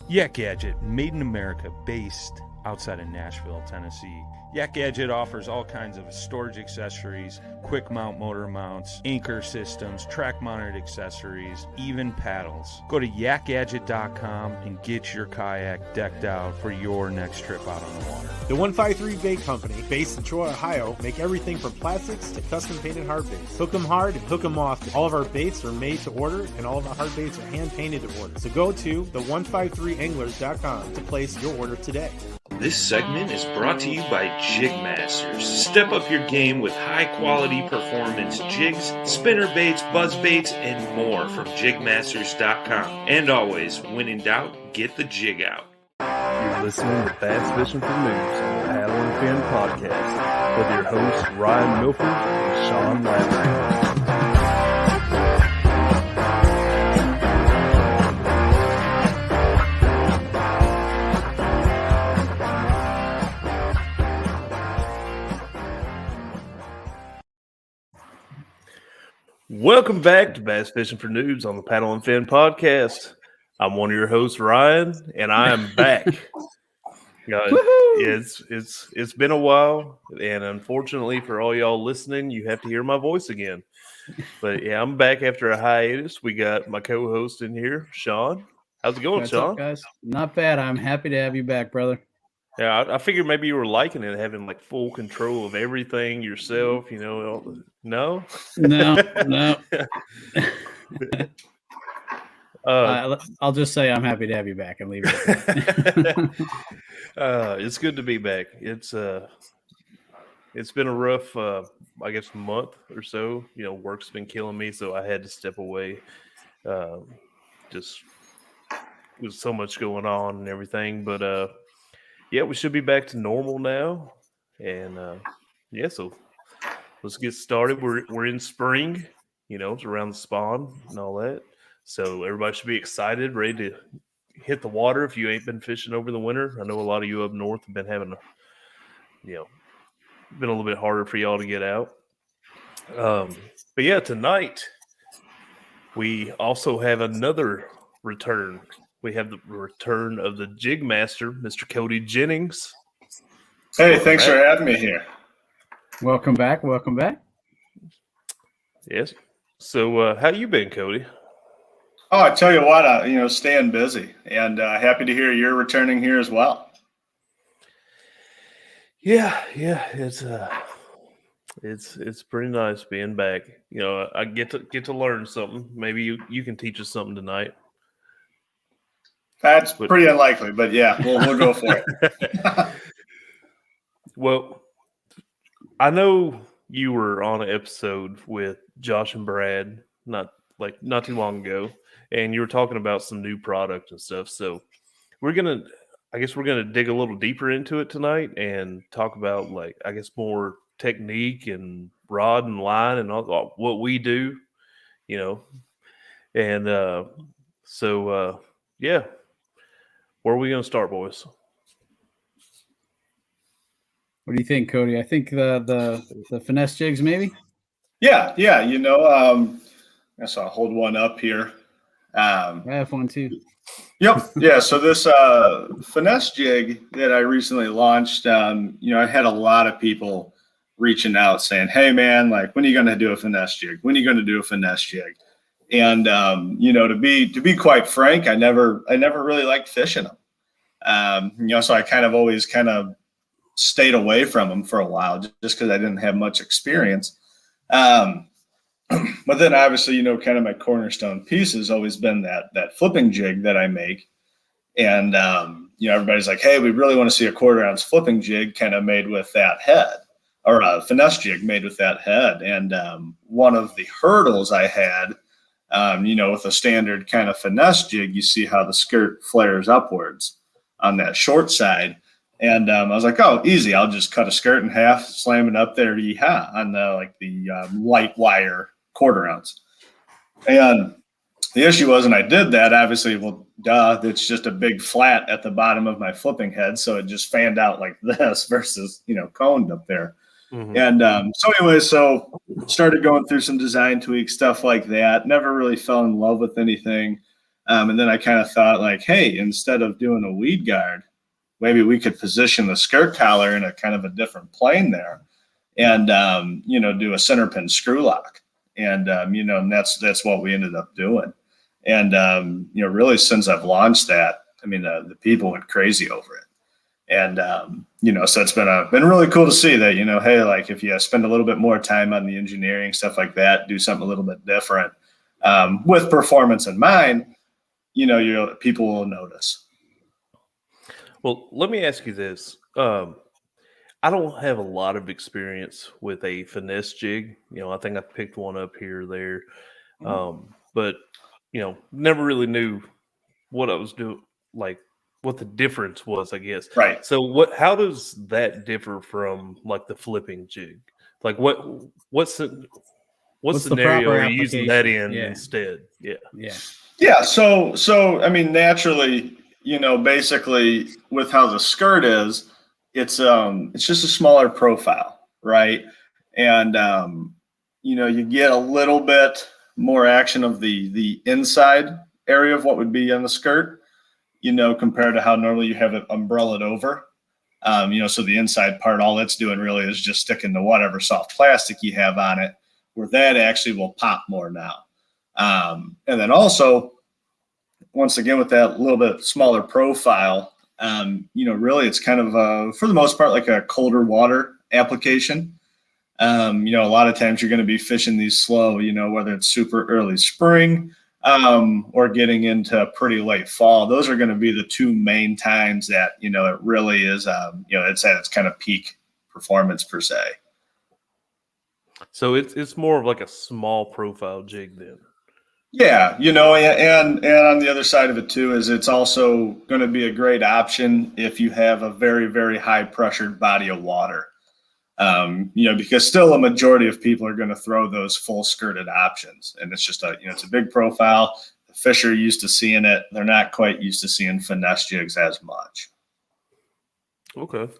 Yak Gadget, made in America, based outside of Nashville, Tennessee. Yak Gadget offers all kinds of storage accessories, quick mount motor mounts, anchor systems, track mounted accessories, even paddles. Go to yakgadget.com and get your kayak decked out for your next trip out on the water. The 153 Bait Company, based in Troy, Ohio, make everything from plastics to custom painted hard baits. Hook 'em hard and hook 'em often. All of our baits are made to order, and all of our hard baits are hand painted to order. So go to the153anglers.com to place your order today. This segment is brought to you by Jigmasters. Step up your game with high-quality performance jigs, spinner baits, buzz baits, and more from Jigmasters.com. And always, when in doubt, get the jig out. You're listening to Bass Fishing for Noobs on the Paddle and Fin podcast with your hosts Ryan Milford and Sean Landry. Welcome back to Bass Fishing for Noobs on the Paddle and Fin podcast. I'm one of your hosts, Ryan, and I am back. It's been a while, and unfortunately for all y'all listening, you have to hear my voice again. But yeah, I'm back after a hiatus. We got my co-host in here, Sean. How's it going, What's Sean? up, guys? Not bad. I'm happy to have you back, brother. Yeah, I figured maybe you were liking it, having like full control of everything yourself. You know, no. I'll just say I'm happy to have you back and leave it. It's good to be back. It's been a rough, I guess, month or so. You know, work's been killing me, so I had to step away. Just with so much going on and everything, but yeah, we should be back to normal now, and yeah, so let's get started. We're in spring, you know, it's around the spawn and all that, so everybody should be excited, ready to hit the water. If you ain't been fishing over the winter, I know a lot of you up north have been having, been a little bit harder for y'all to get out. But yeah, tonight we also have another return. We have the return of the Jigmaster, Mr. Cody Jennings. Hey, thanks for having me here. Welcome back. Welcome back. Yes. So, how you been, Cody? Oh, I tell you what, staying busy, and happy to hear you're returning here as well. Yeah, it's pretty nice being back. You know, I get to learn something. Maybe you can teach us something tonight. That's pretty unlikely, but yeah, we'll go for it. Well, I know you were on an episode with Josh and Brad not too long ago, and you were talking about some new product and stuff. So we're gonna dig a little deeper into it tonight and talk about more technique and rod and line and all what we do, you know, and yeah. Where are we going to start, boys? What do you think, Cody? I think the finesse jigs, maybe. Yeah. I guess I'll hold one up here. I have one too. Yep. Yeah. So this finesse jig that I recently launched, I had a lot of people reaching out saying, "Hey, man, like, when are you going to do a finesse jig? When are you going to do a finesse jig?" And to be quite frank, I never really liked fishing them. So I always stayed away from them for a while, just because I didn't have much experience. But then obviously, my cornerstone piece has always been that flipping jig that I make. And, everybody's like, "Hey, we really want to see a 1/4 ounce flipping jig made with that head, or a finesse jig made with that head." And one of the hurdles I had, with a standard finesse jig, you see how the skirt flares upwards on that short side. And I was like, "Oh, easy. I'll just cut a skirt in half, slam it up there, yeehaw," on the light wire 1/4 ounce. And the issue was, and I did that, obviously, it's just a big flat at the bottom of my flipping head. So it just fanned out like this versus, coned up there. Mm-hmm. And so started going through some design tweaks, stuff like that. Never really fell in love with anything. And then I kind of thought like, hey, instead of doing a weed guard, maybe we could position the skirt collar in a kind of a different plane there and, do a center pin screw lock. And, and that's what we ended up doing. And, really since I've launched that, I mean, the people went crazy over it. And, so it's been really cool to see that, hey, like if you spend a little bit more time on the engineering, stuff like that, do something a little bit different with performance in mind, people will notice. Well, let me ask you this. I don't have a lot of experience with a finesse jig. I think I picked one up here or there. But, never really knew what I was doing, like what the difference was, I guess. Right. So how does that differ from like the flipping jig? Like what's scenario are you using that in instead? Yeah. So I mean, naturally, basically with how the skirt is, it's just a smaller profile, right? And you get a little bit more action of the inside area of what would be on the skirt, compared to how normally you have it umbrellaed over. So the inside part, all it's doing really is just sticking to whatever soft plastic you have on it, where that actually will pop more now. And then also, once again, with that little bit smaller profile, really it's kind of, for the most part, like a colder water application. A lot of times you're going to be fishing these slow, whether it's super early spring or getting into pretty late fall. Those are going to be the two main times that, it really is, it's at its kind of peak performance per se. So it's more of like a small profile jig then. Yeah, and on the other side of it too is it's also going to be a great option if you have a very, very high pressured body of water. Because still a majority of people are going to throw those full skirted options, and it's just it's a big profile. The fish are used to seeing it; they're not quite used to seeing finesse jigs as much. Okay.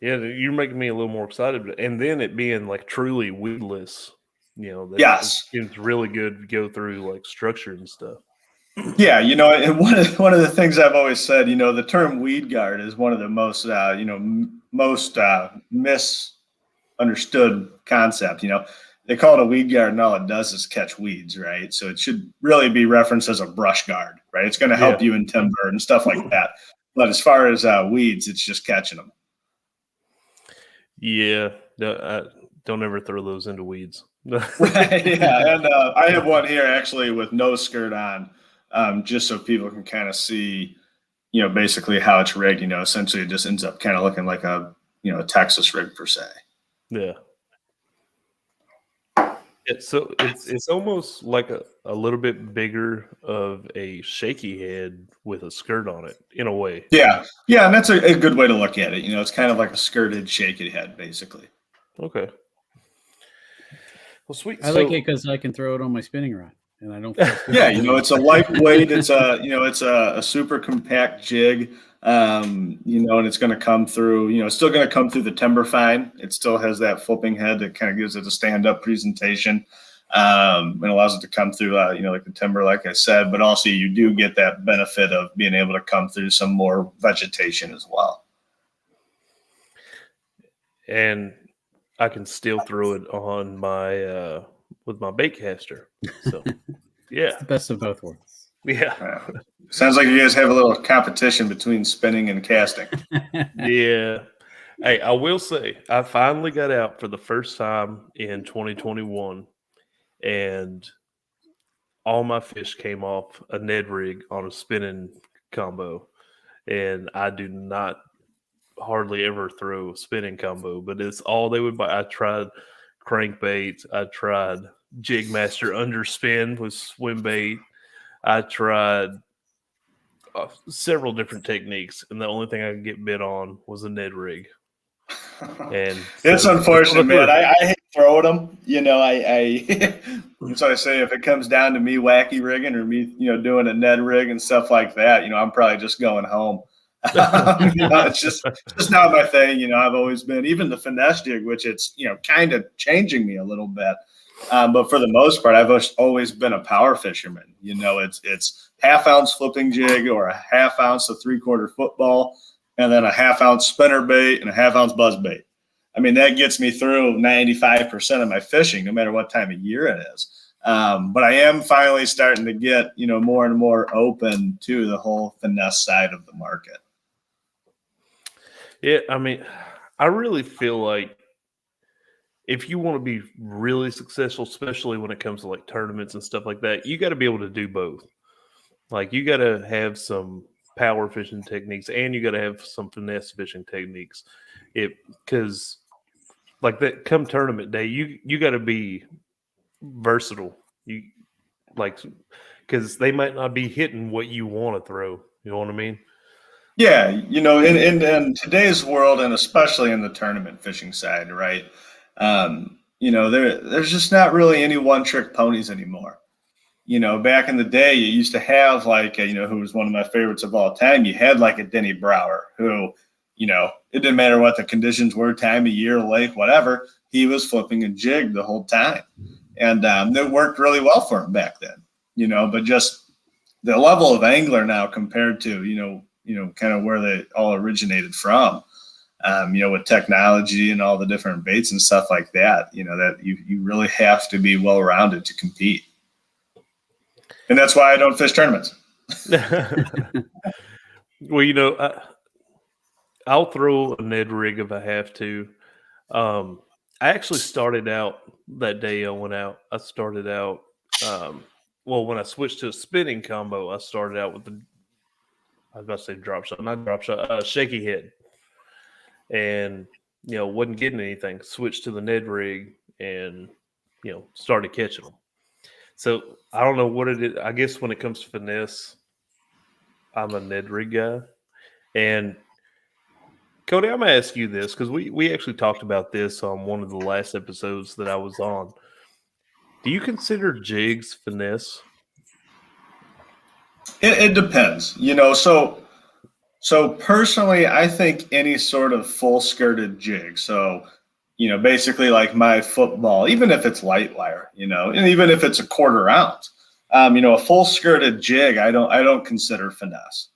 Yeah, you're making me a little more excited, and then it being like truly weedless. Yes, it's really good to go through like structure and stuff. Yeah, and one of the things I've always said, the term weed guard is one of the most, misunderstood concept. They call it a weed guard, and all it does is catch weeds, right? So it should really be referenced as a brush guard, right? It's going to help you in timber and stuff like that. But as far as weeds, it's just catching them. Yeah, no, don't ever throw those into weeds. Right, yeah, and I have one here actually with no skirt on. Just so people can kind of see, basically how it's rigged. Essentially it just ends up kind of looking like a Texas rig per se. Yeah. So it's almost like a little bit bigger of a shaky head with a skirt on it in a way. Yeah, and that's a good way to look at it. It's kind of like a skirted shaky head, basically. Okay. Well, sweet. I like it because I can throw it on my spinning rod. And I don't. Yeah, it's a lightweight. It's a super compact jig. And it's going to come through. It's still going to come through the timber fine. It still has that flipping head that kind of gives it a stand-up presentation. And allows it to come through, like the timber, like I said. But also, you do get that benefit of being able to come through some more vegetation as well. And I can still throw it on my. With my bait caster. So, yeah. It's the best of both worlds. Yeah. Sounds like you guys have a little competition between spinning and casting. Yeah. Hey, I will say, I finally got out for the first time in 2021, and all my fish came off a Ned rig on a spinning combo. And I do not hardly ever throw a spinning combo, but it's all they would buy. I tried crankbaits. I tried Jigmaster underspin with swim bait. I tried several different techniques, and the only thing I could get bit on was a Ned rig. And it's unfortunate, man. I hate throwing them. That's what I say. If it comes down to me wacky rigging or me, doing a Ned rig and stuff like that, I'm probably just going home. It's just not my thing. I've always been, even the finesse jig, which it's kind of changing me a little bit. But for the most part, I've always been a power fisherman. You know, it's half-ounce flipping jig or a half-ounce to three-quarter football, and then a half-ounce spinner bait and a half-ounce buzz bait. I mean, that gets me through 95% of my fishing, no matter what time of year it is. But I am finally starting to get, you know, more and more open to the whole finesse side of the market. Yeah, I mean, I really feel like if you want to be really successful, especially when it comes to like tournaments and stuff like that, you got to be able to do both. Like you got to have some power fishing techniques and you got to have some finesse fishing techniques. Because like that come tournament day, you got to be versatile. You like because they might not be hitting what you want to throw. You know what I mean? Yeah, you know, in today's world, and especially in the tournament fishing side, right? You know, there's just not really any one-trick ponies anymore. You know, back in the day, you used to have like, you know, who was one of my favorites of all time. You had like a Denny Brower who, you know, it didn't matter what the conditions were, time of year, lake, whatever. He was flipping a jig the whole time. And it worked really well for him back then, you know, but just the level of angler now compared to, you know, kind of where they all originated from, you know, with technology and all the different baits and stuff like that, you know, that you really have to be well-rounded to compete. And that's why I don't fish tournaments. Well, you know, I'll throw a Ned rig if I have to. I actually started out that day I went out. I started out, well, when I switched to a spinning combo, I started out with I was about to say drop shot, not drop shot, shaky head. And, you know, wasn't getting anything. Switched to the Ned rig and, you know, started catching them. So I don't know what it is. I guess when it comes to finesse, I'm a Ned rig guy. And Cody, I'm going to ask you this because we actually talked about this on one of the last episodes that I was on. Do you consider jigs finesse? It depends, you know. So personally, I think any sort of full skirted jig. So, you know, basically like my football, even if it's light wire, you know, and even if it's a quarter ounce, you know, a full skirted jig, I don't consider finesse.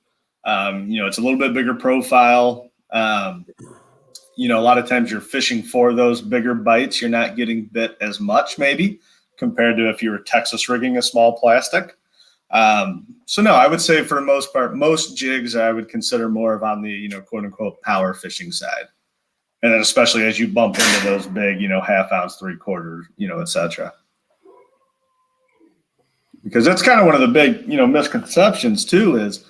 You know, it's a little bit bigger profile. You know, a lot of times you're fishing for those bigger bites. You're not getting bit as much maybe compared to if you were Texas rigging a small plastic. So no, I would say for the most part, most jigs I would consider more of on the, you know, quote unquote power fishing side. And then especially as you bump into those big, you know, half ounce, 3/4, you know, et cetera. Because that's kind of one of the big, you know, misconceptions too is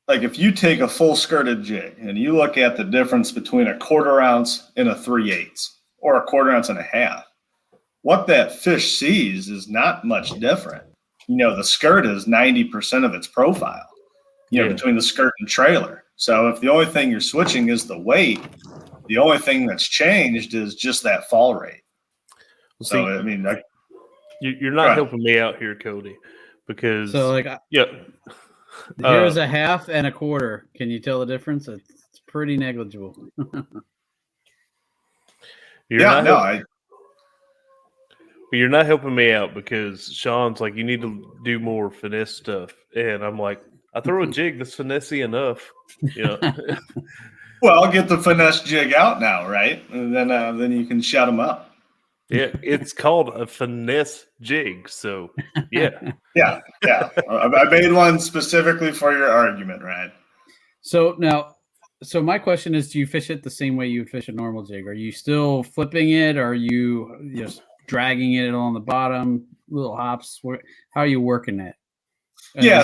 like if you take a full skirted jig and you look at the difference between a quarter ounce and a 3/8 or a quarter ounce and a half, what that fish sees is not much different. You know, the skirt is 90% of its profile, you know, between the skirt and trailer. So if the only thing you're switching is the weight, the only thing that's changed is just that fall rate. Well, so, see, I mean, you're not helping me out here, Cody, because So like, yeah, here's a half and a quarter. Can you tell the difference? It's pretty negligible. You're not helping me out because Sean's like, you need to do more finesse stuff. And I'm like, I throw a jig that's finessey enough. You know? Well, I'll get the finesse jig out now, right? And then you can shut them up. Yeah, it's called a finesse jig. So, yeah. Yeah. I made one specifically for your argument, right? So my question is, do you fish it the same way you would fish a normal jig? Are you still flipping it? Or are you just dragging it on the bottom, little hops? How are you working it? Yeah.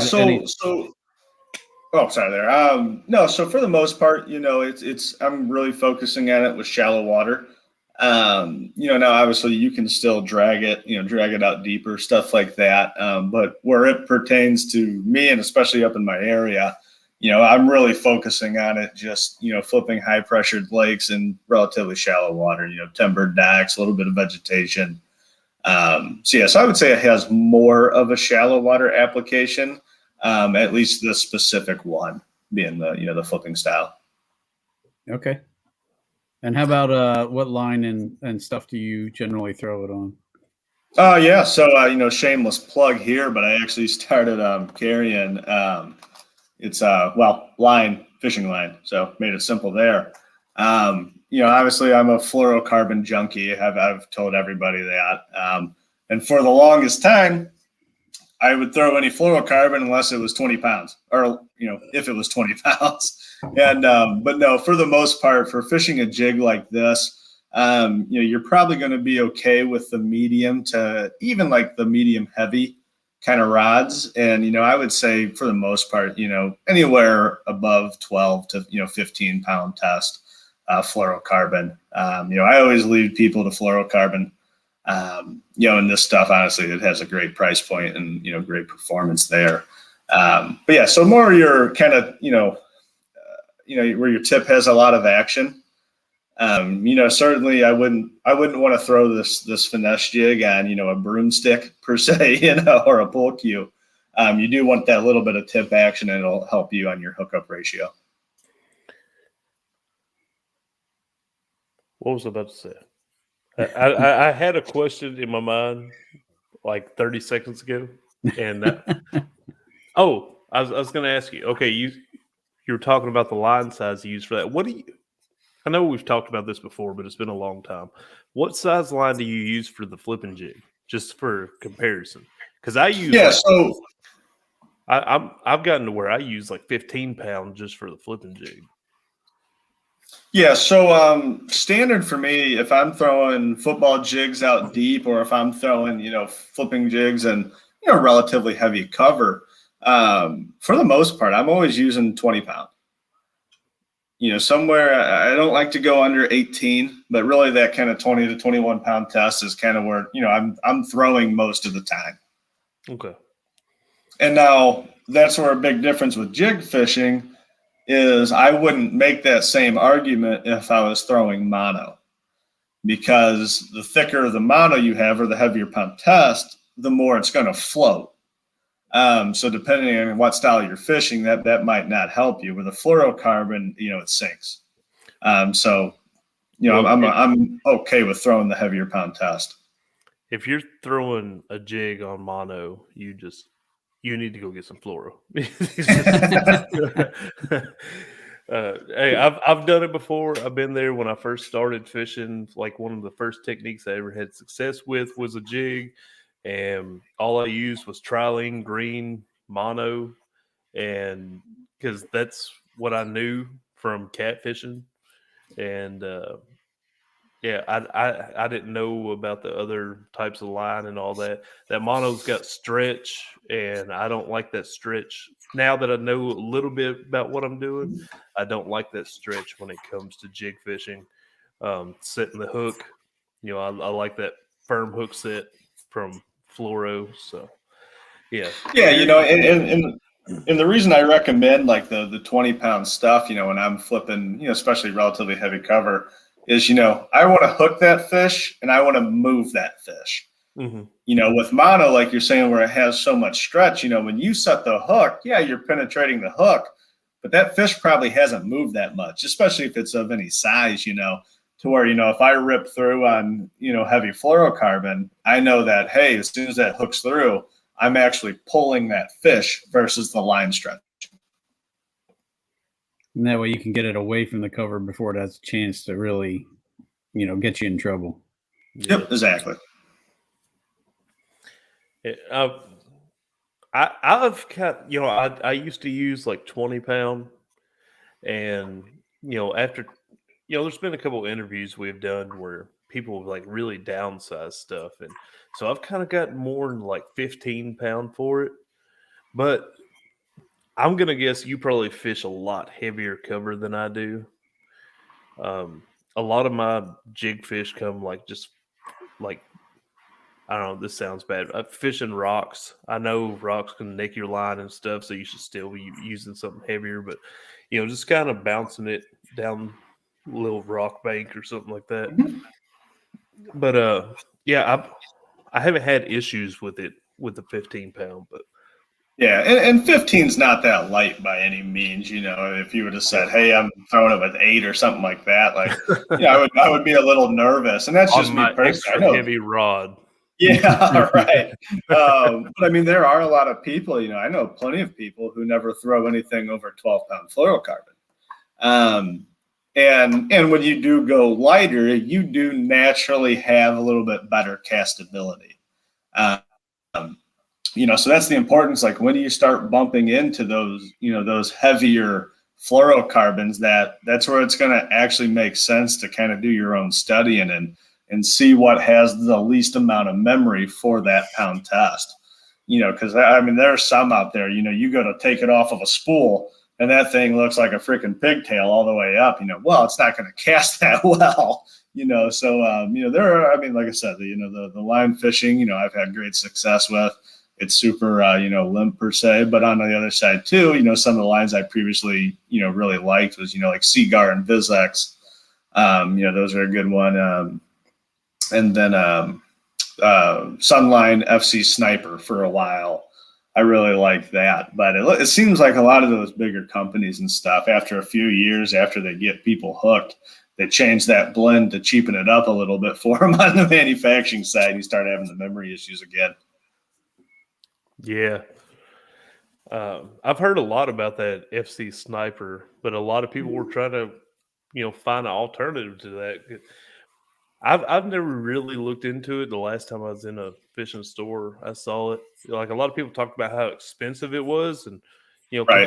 Oh, sorry there. No. So for the most part, you know, I'm really focusing on it with shallow water. You know, now obviously you can still drag it out deeper, stuff like that. But where it pertains to me, and especially up in my area, you know, I'm really focusing on it just, you know, flipping high pressured lakes in relatively shallow water, you know, timbered docks, a little bit of vegetation. So I would say it has more of a shallow water application, at least the specific one being the flipping style. Okay. And how about what line and stuff do you generally throw it on? Oh yeah, so shameless plug here, but I actually started carrying it's fishing line, so made it simple there. Obviously I'm a fluorocarbon junkie. I've told everybody that, and for the longest time, I would throw any fluorocarbon unless it was 20 pounds, or if it was 20 pounds. And but no, for the most part, for fishing a jig like this. You're probably going to be okay with the medium to even like the medium heavy kind of rods. And, I would say for the most part, anywhere above 12 to, 15 pound test, fluorocarbon. I always lead people to fluorocarbon. And this stuff, honestly, it has a great price point and, great performance there. But yeah, so more your kind of, where your tip has a lot of action. Certainly I wouldn't want to throw this finesse jig on, a broomstick per se, or a pull cue. You do want that little bit of tip action, and it'll help you on your hookup ratio. What was I about to say? I had a question in my mind like 30 seconds ago, and I was going to ask you. Okay, you were talking about the line size you use for that. I know we've talked about this before, but it's been a long time. What size line do you use for the flipping jig, just for comparison? Because I use I've gotten to where I use like 15 pounds just for the flipping jig. Yeah, so standard for me, if I'm throwing football jigs out deep, or if I'm throwing flipping jigs and relatively heavy cover, for the most part, I'm always using 20 pounds. Somewhere I don't like to go under 18, but really that kind of 20 to 21 pound test is kind of where, I'm throwing most of the time. Okay. And now that's where a big difference with jig fishing is I wouldn't make that same argument if I was throwing mono, because the thicker the mono you have or the heavier pound test, the more it's going to float. So depending on what style you're fishing, that might not help you. With a fluorocarbon, it sinks. I'm okay with throwing the heavier pound test. If you're throwing a jig on mono, you need to go get some fluoro. Hey, I've done it before. I've been there when I first started fishing. Like, one of the first techniques I ever had success with was a jig. And all I used was trilene green mono, and because that's what I knew from catfishing. And I didn't know about the other types of line and all that. That mono's got stretch, and I don't like that stretch. Now that I know a little bit about what I'm doing, I don't like that stretch when it comes to jig fishing. Setting the hook, I like that firm hook set from fluoro. So yeah, and the reason I recommend like the 20 pound stuff, when I'm flipping, especially relatively heavy cover, is I want to hook that fish and I want to move that fish. Mm-hmm. With mono, like you're saying, where it has so much stretch, when you set the hook, yeah, you're penetrating the hook, but that fish probably hasn't moved that much, especially if it's of any size, to where, if I rip through on, heavy fluorocarbon, I know that, hey, as soon as that hooks through, I'm actually pulling that fish versus the line stretch. And that way you can get it away from the cover before it has a chance to really, get you in trouble. Yep, exactly. I've got, I used to use like 20 pound, and, after, there's been a couple of interviews we've done where people have like really downsized stuff. And so I've kind of got more than like 15 pound for it, but I'm going to guess you probably fish a lot heavier cover than I do. A lot of my jig fish come like just like, I don't know, this sounds bad. Fishing rocks. I know rocks can nick your line and stuff, so you should still be using something heavier, but, just kind of bouncing it down a little rock bank or something like that. Mm-hmm. But, yeah, I haven't had issues with it with the 15 pound, but. Yeah, and 15's not that light by any means. If you would have said, "Hey, I'm throwing it with 8" or something like that, like, I would be a little nervous. And that's just me personally. Extra heavy rod. Yeah, right. But I mean, there are a lot of people, I know plenty of people who never throw anything over 12-pound fluorocarbon. And when you do go lighter, you do naturally have a little bit better castability. So that's the importance. Like when you start bumping into those heavier fluorocarbons, that's where it's going to actually make sense to kind of do your own studying and see what has the least amount of memory for that pound test. Because I mean, there are some out there, you go to take it off of a spool and that thing looks like a freaking pigtail all the way up, well, it's not going to cast that well, so, there are, I mean, like I said, the line fishing, I've had great success with. It's super, limp per se, but on the other side too, some of the lines I previously, really liked was, like Seagar and Vizex. Those are a good one. And then Sunline FC Sniper for a while. I really like that, but it seems like a lot of those bigger companies and stuff, after a few years, after they get people hooked, they change that blend to cheapen it up a little bit for them on the manufacturing side. You start having the memory issues again. Yeah. I've heard a lot about that FC Sniper, but a lot of people were trying to, find an alternative to that. I've never really looked into it. The last time I was in a fishing store, I saw it. Like a lot of people talked about how expensive it was, and Right.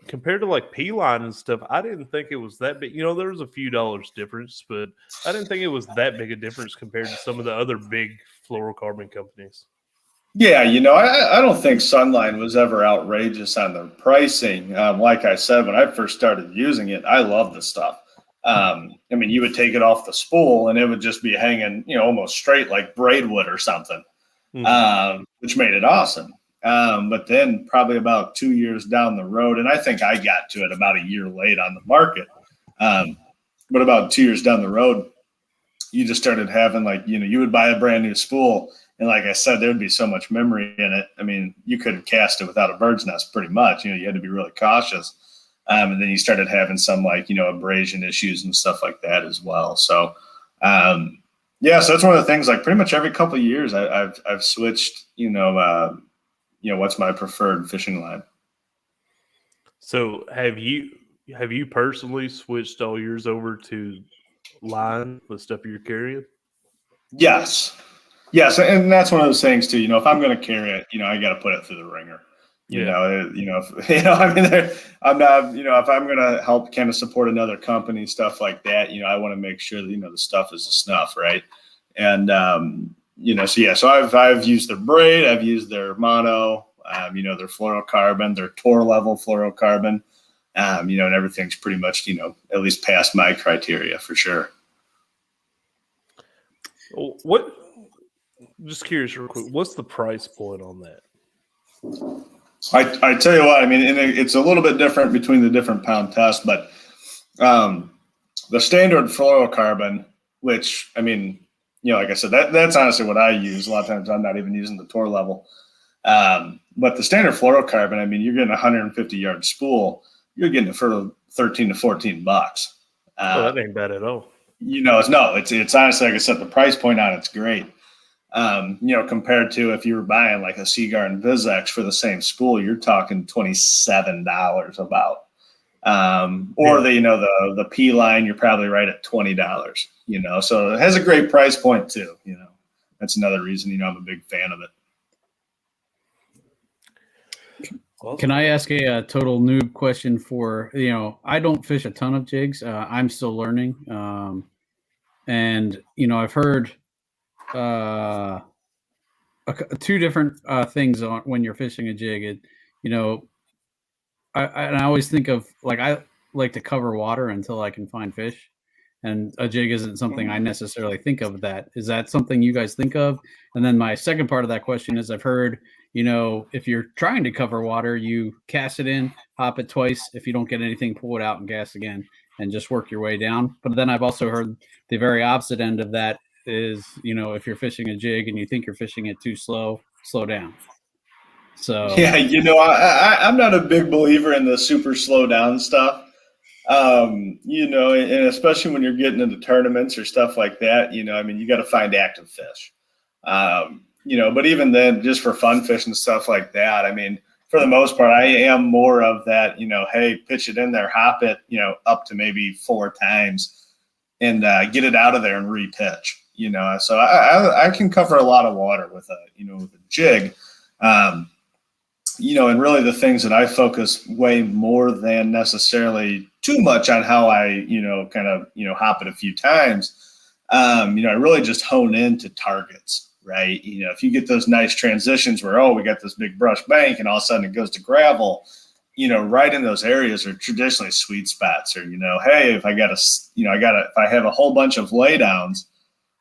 compared to like P-line and stuff, I didn't think it was that big. There was a few dollars difference, but I didn't think it was that big a difference compared to some of the other big fluorocarbon companies. Yeah, I don't think Sunline was ever outrageous on their pricing. Like I said, when I first started using it, I loved the stuff. I mean, you would take it off the spool and it would just be hanging, almost straight like braidwood or something, which made it awesome. But then probably about 2 years down the road, and I think I got to it about a year late on the market, but about 2 years down the road, you just started having like, you would buy a brand new spool. And like I said, there'd be so much memory in it. I mean, you couldn't cast it without a bird's nest pretty much. You had to be really cautious. And then you started having some like, abrasion issues and stuff like that as well. So, so that's one of the things, like pretty much every couple of years I've switched, what's my preferred fishing line. So have you personally switched all yours over to line, the stuff you're carrying? Yes. And that's one of those things too, if I'm going to carry it, I got to put it through the ringer. I mean, I'm not, if I'm going to help kind of support another company, stuff like that, I want to make sure that, the stuff is the snuff. Right. And, so I've used their braid, I've used their mono, their fluorocarbon, their Tor level fluorocarbon, and everything's pretty much, at least past my criteria for sure. Just curious real quick, what's the price point on that? I tell you what, I mean, it's a little bit different between the different pound tests, but the standard fluorocarbon, which, I mean, like I said, that's honestly what I use. A lot of times I'm not even using the Tor level. But the standard fluorocarbon, I mean, you're getting a 150-yard spool, you're getting it for $13 to $14. That ain't bad at all. It's honestly, like I said, the price point on it's great. Compared to if you were buying like a Seagar and Vizex for the same spool, you're talking $27 about. Or the P line, you're probably right at $20, so it has a great price point too. That's another reason, I'm a big fan of it. Can I ask a total noob question for, I don't fish a ton of jigs. I'm still learning. And, I've heard two different things on when you're fishing a jig. I always think of, like, I like to cover water until I can find fish. And a jig isn't something I necessarily think of that. Is that something you guys think of? And then my second part of that question is I've heard, if you're trying to cover water, you cast it in, hop it twice. If you don't get anything, pull it out and cast again and just work your way down. But then I've also heard the very opposite end of that is, if you're fishing a jig and you think you're fishing it too slow down. So yeah, I'm not a big believer in the super slow down stuff. And especially when you're getting into tournaments or stuff like that, I mean, you got to find active fish. But even then, just for fun fishing and stuff like that, I mean, for the most part, I am more of that, hey, pitch it in there, hop it, up to maybe 4 times and get it out of there and re-pitch, So I can cover a lot of water with a jig. And really the things that I focus way more than necessarily too much on how I, kind of, hop it a few times. I really just hone into targets, right? If you get those nice transitions where, we got this big brush bank and all of a sudden it goes to gravel, right in those areas are traditionally sweet spots. Or, hey, if if I have a whole bunch of laydowns,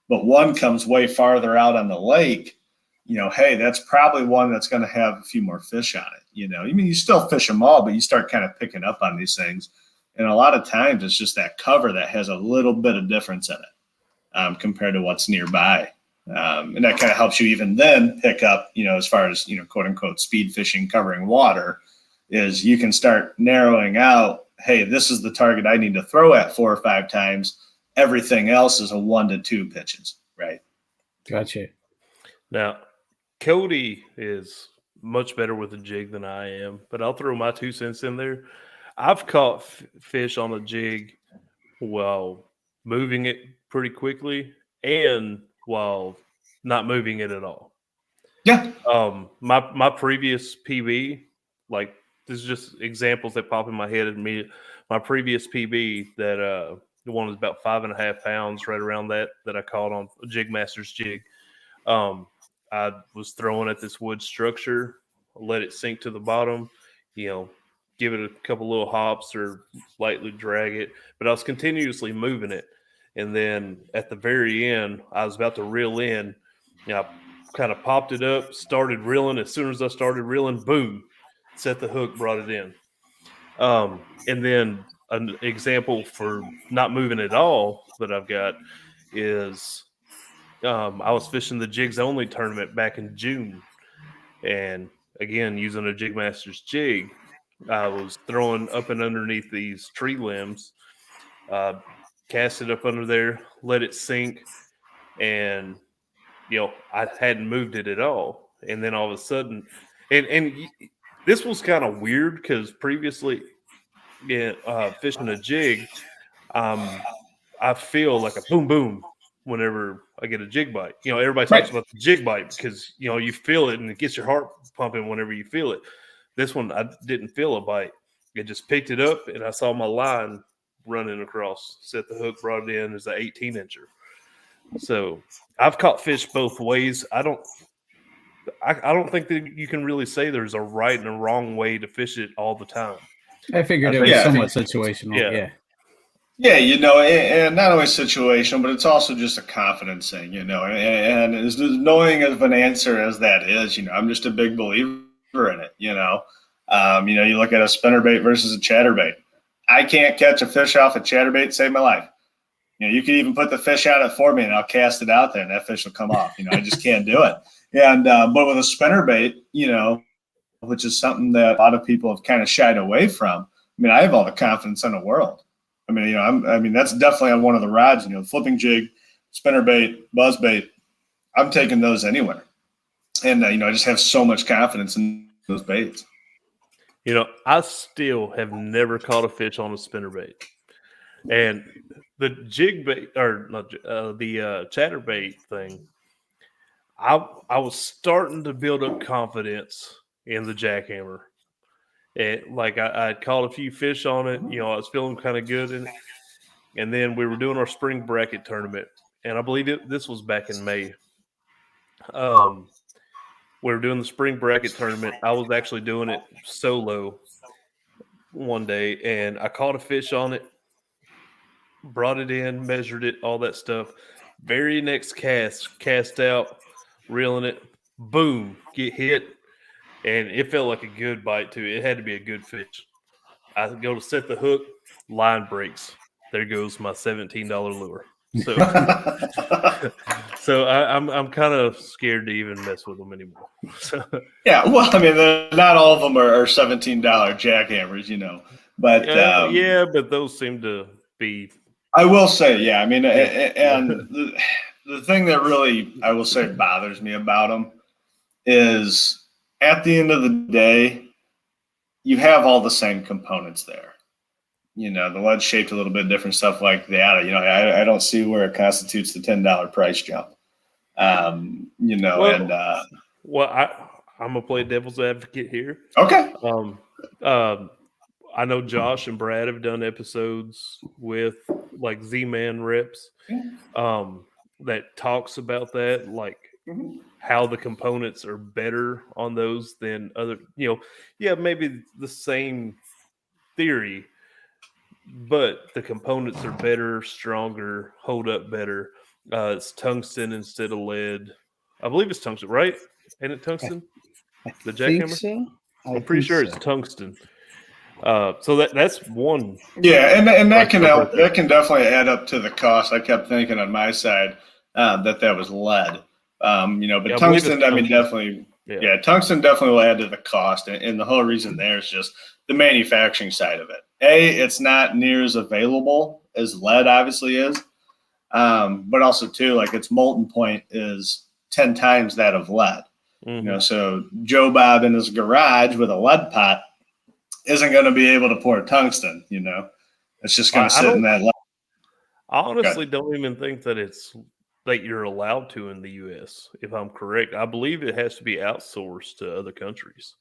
but one comes way farther out on the lake, hey, that's probably one that's going to have a few more fish on it. I mean, you still fish them all, but you start kind of picking up on these things. And a lot of times it's just that cover that has a little bit of difference in it compared to what's nearby. And that kind of helps you even then pick up, as far as, quote unquote, speed fishing, covering water, is you can start narrowing out, hey, this is the target I need to throw at 4 or 5 times. Everything else is a 1 to 2 pitches, right? Gotcha. Now, Cody is much better with a jig than I am, but I'll throw my 2 cents in there. I've caught fish on a jig while moving it pretty quickly and while not moving it at all. Yeah. My previous PB, like, this is just examples that pop in my head immediately. My previous PB that the one was about 5.5 pounds, right around that I caught on a Jigmasters jig. I was throwing at this wood structure, let it sink to the bottom, give it a couple little hops or lightly drag it, but I was continuously moving it. And then at the very end, I was about to reel in. I kind of popped it up, started reeling. As soon as I started reeling, boom, set the hook, brought it in. And then an example for not moving at all that I've got is I was fishing the Jigs Only tournament back in June. And again, using a Jigmasters jig, I was throwing up and underneath these tree limbs, cast it up under there, let it sink, and I hadn't moved it at all. And then all of a sudden, and this was kind of weird because previously, fishing a jig, I feel like a boom boom whenever I get a jig bite. Everybody talks about the jig bite because you feel it and it gets your heart pumping whenever you feel it. This one, I didn't feel a bite. It just picked it up and I saw my line running across, set the hook, brought it in as an 18-incher. So I've caught fish both ways. I don't think that you can really say there's a right and a wrong way to fish it all the time. I figured it was somewhat situational. Yeah. Yeah, and not only situational, but it's also just a confidence thing, and as annoying of an answer as that is, I'm just a big believer in it, you look at a spinnerbait versus a chatterbait. I can't catch a fish off a chatterbait to save my life. You can even put the fish on it for me and I'll cast it out there and that fish will come off. I just can't do it. And but with a spinnerbait, which is something that a lot of people have kind of shied away from. I have all the confidence in the world. That's definitely on one of the rods, flipping jig, spinnerbait, buzzbait. I'm taking those anywhere. And, I just have so much confidence in those baits. I still have never caught a fish on a spinnerbait. And the jig bait or the chatterbait thing, I was starting to build up confidence in the jackhammer. And I caught a few fish on it, I was feeling kind of good in it. And then we were doing our spring bracket tournament, and I believe this was back in May. We were doing the spring bracket tournament. I was actually doing it solo one day, and I caught a fish on it, brought it in, measured it, all that stuff. Very next cast out, reeling it, boom, get hit. And it felt like a good bite, too. It had to be a good fish. I go to set the hook, line breaks. There goes my $17 lure. So I'm kind of scared to even mess with them anymore. Yeah, well, not all of them are $17 jackhammers, but but those seem to be. I will say, and the thing that really, I will say, bothers me about them is at the end of the day, you have all the same components there. The lead's shaped a little bit different, stuff like that. I don't see where it constitutes the $10 price jump. I'm gonna play devil's advocate here. Okay. I know Josh and Brad have done episodes with like Z-Man reps that talks about that, like how the components are better on those than other, maybe the same theory, but the components are better, stronger, hold up better. It's tungsten instead of lead. I believe it's tungsten, right? Ain't it tungsten? The jackhammer? So. I'm pretty sure it's tungsten. So that's one. Yeah, and that can help. That can definitely add up to the cost. I kept thinking on my side that was lead. But tungsten, definitely. Yeah, tungsten definitely will add to the cost, and the whole reason there is just the manufacturing side of it. It's not near as available as lead obviously is, but also too, like its molten point is 10 times that of lead. So Joe Bob in his garage with a lead pot isn't going to be able to pour tungsten. It's just going to sit in that lead. I honestly don't even think that it's that you're allowed to in the U.S. If I'm correct, I believe it has to be outsourced to other countries.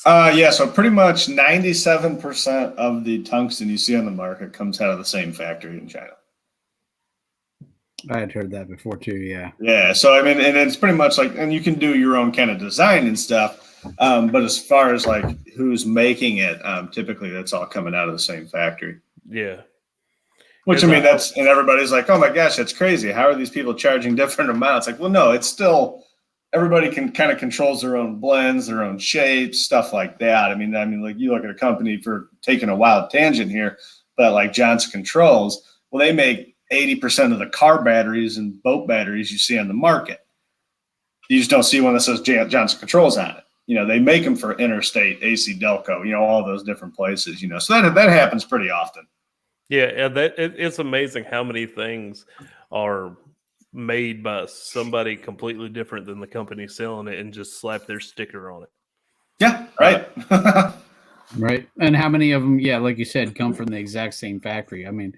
So pretty much 97% of the tungsten you see on the market comes out of the same factory in China. I had heard that before too. Yeah. Yeah. So and it's pretty much like, and you can do your own kind of design and stuff. But as far as like who's making it, typically that's all coming out of the same factory. Yeah. Which and everybody's like, oh my gosh, that's crazy. How are these people charging different amounts? Like, well, no, it's still. Everybody can kind of controls their own blends, their own shapes, stuff like that. I mean, like you look at a company for taking a wild tangent here, but like Johnson Controls, well, they make 80% of the car batteries and boat batteries you see on the market. You just don't see one that says Johnson Controls on it. They make them for Interstate, AC Delco, all those different places, So that happens pretty often. Yeah, it's amazing how many things are made by somebody completely different than the company selling it and just slap their sticker on it. Yeah, right. Right. And how many of them, like you said, come from the exact same factory? I mean,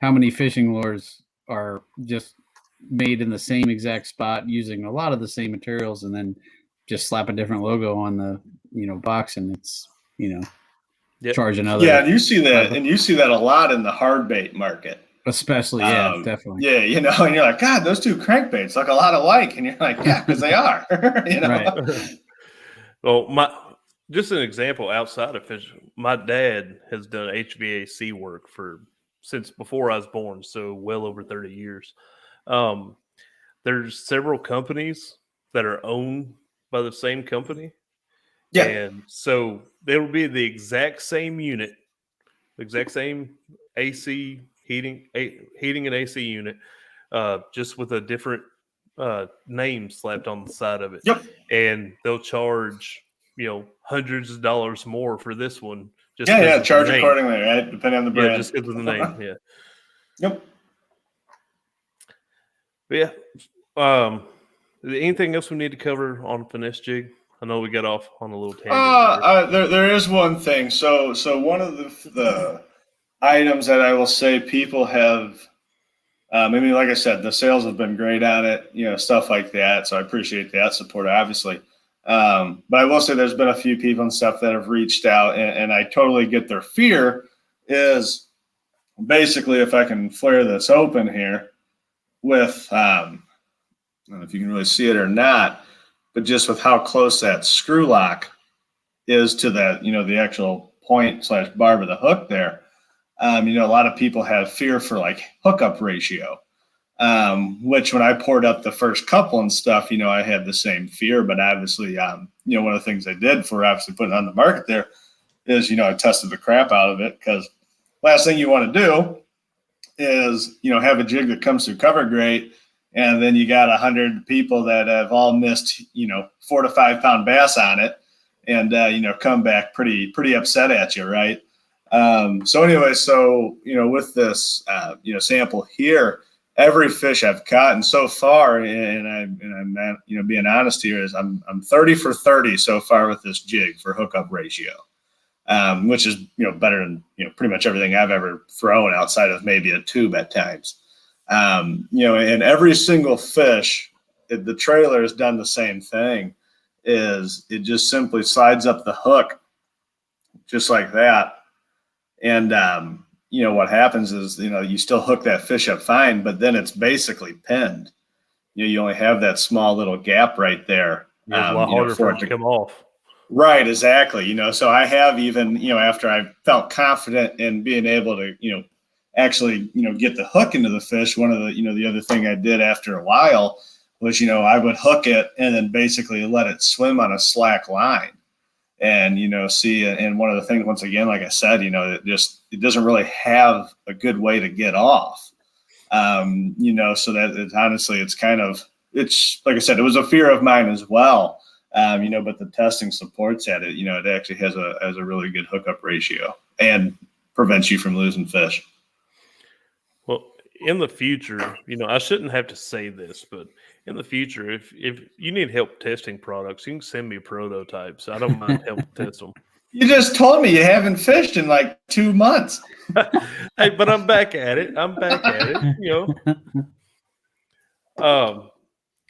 how many fishing lures are just made in the same exact spot using a lot of the same materials and then just slap a different logo on the, box and it's, charge another. Yeah, and you see that a lot in the hard bait market. Especially, definitely. Yeah, and you're like, God, those two crankbaits look a lot alike. And you're like, yeah, because they are. Right. Well, just an example outside of fishing, my dad has done HVAC work since before I was born, so well over 30 years. There's several companies that are owned by the same company. Yeah. And so there will be the exact same unit, the exact same AC heating and AC unit, just with a different name slapped on the side of it. Yep. And they'll charge, hundreds of dollars more for this one. Charge accordingly, right? Depending on the brand. Yeah, just because of the name. Yeah. Yep. But yeah. Anything else we need to cover on finesse jig? I know we got off on a little tangent. There is one thing. So one of the items that I will say people have, like I said, the sales have been great on it, stuff like that. So I appreciate that support, obviously. But I will say there's been a few people and stuff that have reached out, and I totally get their fear is basically, if I can flare this open here with, I don't know if you can really see it or not, but just with how close that screw lock is to that, the actual point / barb of the hook there. A lot of people have fear for like hookup ratio, which when I poured up the first couple and stuff, I had the same fear. But obviously, one of the things I did for obviously putting it on the market there is, I tested the crap out of it, because last thing you want to do is, have a jig that comes through cover great, and then you got 100 people that have all missed, 4 to 5 pound bass on it, and come back pretty upset at you, right? So anyway, with this, sample here, every fish I've caught, and so far, and I'm not, being honest here, is I'm 30 for 30 so far with this jig for hookup ratio, which is better than pretty much everything I've ever thrown outside of maybe a tube at times. And every single fish, the trailer has done the same thing. Is it just simply slides up the hook, just like that, and what happens is, you still hook that fish up fine, but then it's basically pinned. You only have that small little gap right there. It's a lot harder for it to come off. Right, exactly. So I have even, after I felt confident in being able to, actually, get the hook into the fish, one of the, the other thing I did after a while was, I would hook it and then basically let it swim on a slack line. And, see, and one of the things, once again, like I said, it doesn't really have a good way to get off. So that it's honestly, it's like I said, it was a fear of mine as well. But the testing supports at it, it actually has a really good hookup ratio and prevents you from losing fish. Well, in the future, I shouldn't have to say this, but in the future, if you need help testing products, you can send me prototypes. I don't mind helping test them. You just told me you haven't fished in like 2 months. Hey, but I'm back at it.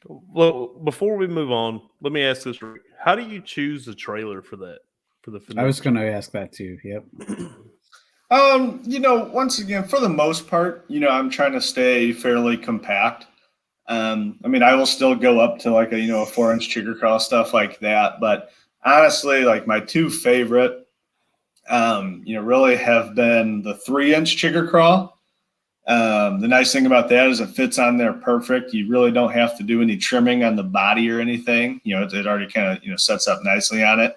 Well, before we move on, let me ask this: how do you choose the trailer for that? I was going to ask that too. Yep. Once again, for the most part, I'm trying to stay fairly compact. I will still go up to like a 4-inch chigger crawl, stuff like that. But honestly, like my two favorite, really have been the 3-inch chigger crawl. The nice thing about that is it fits on there perfect. You really don't have to do any trimming on the body or anything. It already kind of, sets up nicely on it.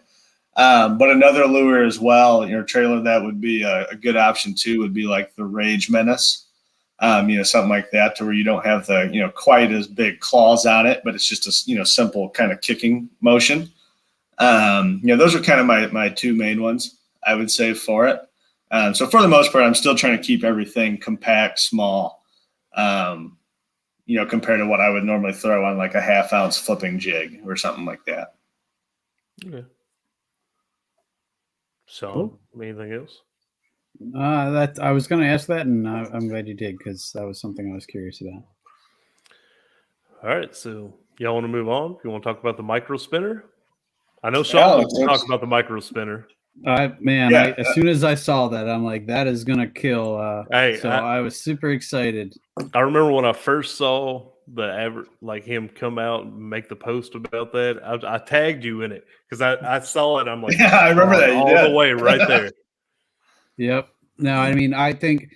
But another lure as well, trailer that would be a good option too would be like the Rage Menace. Something like that, to where you don't have the, quite as big claws on it, but it's just a, simple kind of kicking motion. Those are kind of my two main ones, I would say, for it. So for the most part, I'm still trying to keep everything compact, small, compared to what I would normally throw on like a 1/2 ounce flipping jig or something like that. Okay. So, anything else? That I was going to ask that, and I'm glad you did, because that was something I was curious about. All right, so y'all want to move on? You want to talk about the micro spinner? I know Sean wants to talk about the micro spinner. As soon as I saw that, I'm like, that is going to kill. I was super excited. I remember when I first saw him come out and make the post about that. I tagged you in it because I saw it. I'm like, yeah, I remember that all the way right there. Yep. No, I think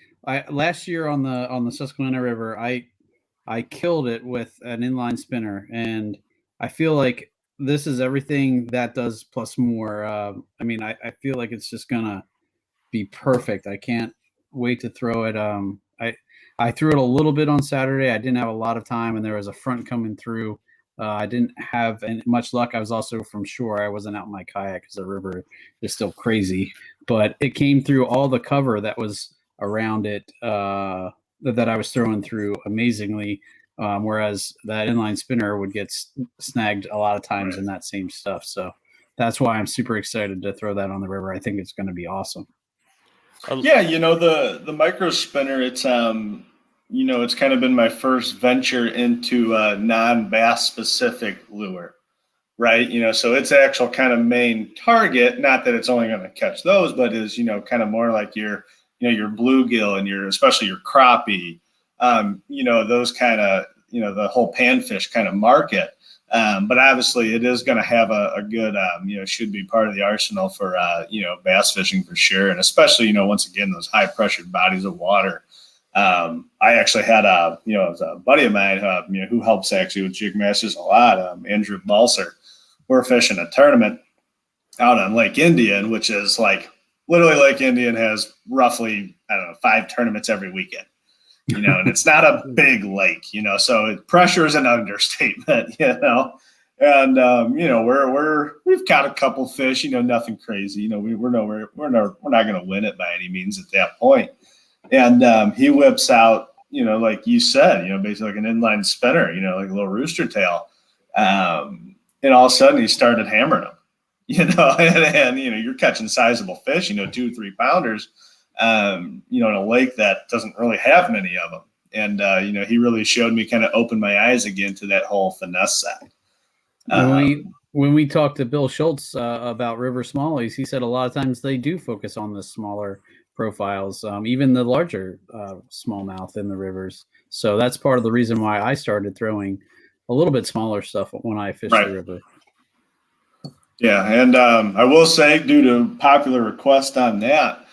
last year on the Susquehanna River, I killed it with an inline spinner, and I feel like this is everything that does plus more. I feel like it's just gonna be perfect. I can't wait to throw it. I threw it a little bit on Saturday. I didn't have a lot of time, and there was a front coming through. I didn't have much luck. I was also from shore. I wasn't out in my kayak because the river is still crazy. But it came through all the cover that was around it that I was throwing through amazingly, whereas that inline spinner would get snagged a lot of times in that same stuff. So that's why I'm super excited to throw that on the river. I think it's going to be awesome. Yeah, the micro spinner, it's it's kind of been my first venture into a non-bass specific lure, right? So its actual kind of main target, not that it's only going to catch those, but is, kind of more like your bluegill and especially your crappie, those kind of, the whole panfish kind of market. But obviously it is going to have a good, should be part of the arsenal for, bass fishing for sure. And especially, once again, those high pressured bodies of water. I actually had it was a buddy of mine, who helps actually with Jigmasters a lot, Andrew Balser. We're fishing a tournament out on Lake Indian, which is like literally Lake Indian has roughly, 5 tournaments every weekend, and it's not a big lake, so pressure is an understatement, and, we've caught a couple fish, nothing crazy, we're not going to win it by any means at that point. And he whips out, like you said, basically like an inline spinner, like a little rooster tail. And all of a sudden he started hammering them, and you're catching sizable fish, 2 or 3 pounders, in a lake that doesn't really have many of them. And, he really showed me, kind of opened my eyes again to that whole finesse side. When we talked to Bill Schultz about river smallies, he said a lot of times they do focus on the smaller profiles, even the larger smallmouth in the rivers. So that's part of the reason why I started throwing a little bit smaller stuff when I fish the river. Yeah, and I will say, due to popular request on that,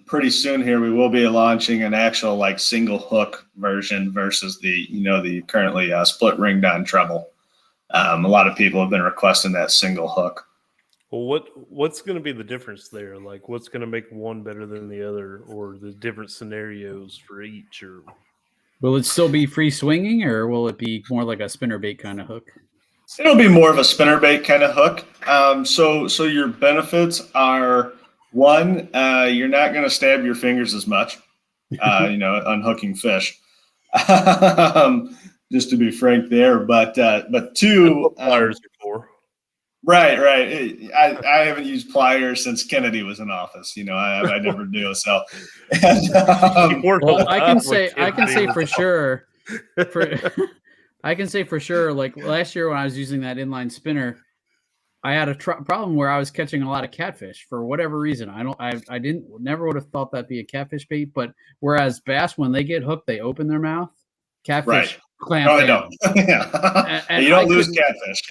pretty soon here we will be launching an actual like single hook version versus the currently split ringed on treble. A lot of people have been requesting that single hook. Well, what's going to be the difference there? Like, what's going to make one better than the other, or the different scenarios for each? Or will it still be free swinging, or will it be more like a spinnerbait kind of hook? It'll be more of a spinnerbait kind of hook. So your benefits are, one, you're not going to stab your fingers as much, unhooking fish. Just to be frank there, but two, pliers before. Right. I haven't used pliers since Kennedy was in office. I never do. So, and, well, I can say for sure. I can say for sure, like last year when I was using that inline spinner, I had a problem where I was catching a lot of catfish for whatever reason. I never would have thought that'd be a catfish bait, but whereas bass, when they get hooked, they open their mouth. Catfish clamp. No, they don't. Yeah. And you don't lose catfish.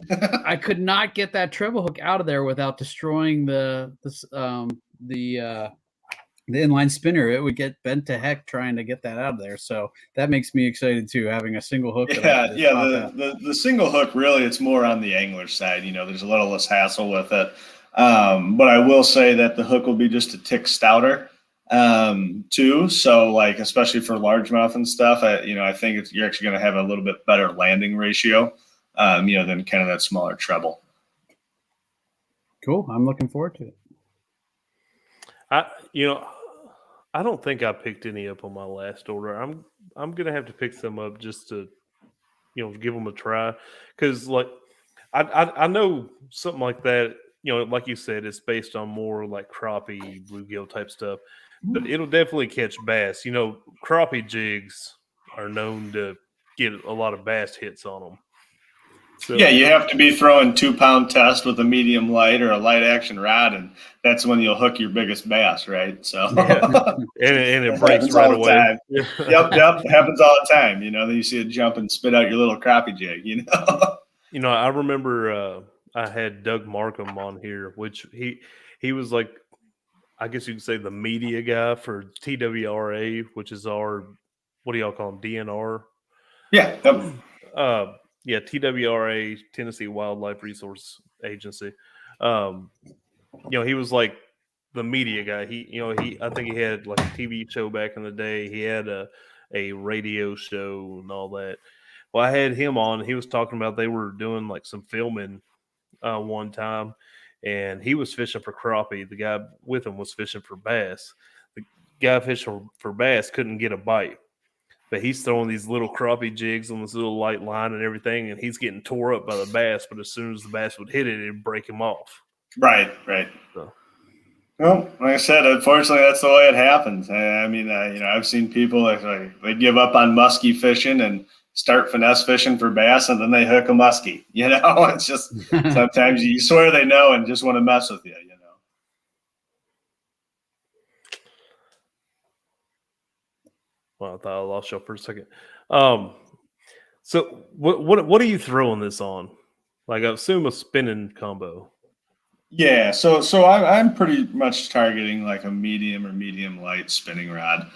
I could not get that treble hook out of there without destroying the inline spinner. It would get bent to heck trying to get that out of there. So that makes me excited too, having a single hook. The single hook, really, it's more on the angler side. There's a little less hassle with it. But I will say that the hook will be just a tick stouter too. So like, especially for largemouth and stuff, I think you're actually going to have a little bit better landing ratio, than kind of that smaller treble. Cool. I'm looking forward to it. I don't think I picked any up on my last order. I'm gonna have to pick some up just to, give them a try, because like I know something like that. Like you said, it's based on more like crappie, bluegill type stuff, but it'll definitely catch bass. Crappie jigs are known to get a lot of bass hits on them. So, yeah, you have to be throwing 2-pound test with a medium light or a light action rod, and that's when you'll hook your biggest bass, right? So, and it breaks right away. Yep, it happens all the time. Then you see it jump and spit out your little crappie jig. I remember I had Doug Markham on here, which he was like, I guess you could say the media guy for TWRA, which is our, what do y'all call them, DNR? Yeah. Yep. Yeah, TWRA, Tennessee Wildlife Resource Agency. He was like the media guy. I think he had like a TV show back in the day. He had a radio show and all that. Well, I had him on. He was talking about they were doing like some filming one time, and he was fishing for crappie. The guy with him was fishing for bass. The guy fishing for bass couldn't get a bite. But he's throwing these little crappie jigs on this little light line and everything, and he's getting tore up by the bass. But as soon as the bass would hit it, it'd break him off. Right. So. Well, like I said, unfortunately, that's the way it happens. I mean, I've seen people like they give up on muskie fishing and start finesse fishing for bass, and then they hook a muskie. It's just sometimes you swear they know and just want to mess with you. Well, I thought I lost you for a second. So what are you throwing this on? Like, I assume a spinning combo. Yeah, so I'm pretty much targeting like a medium or medium light spinning rod.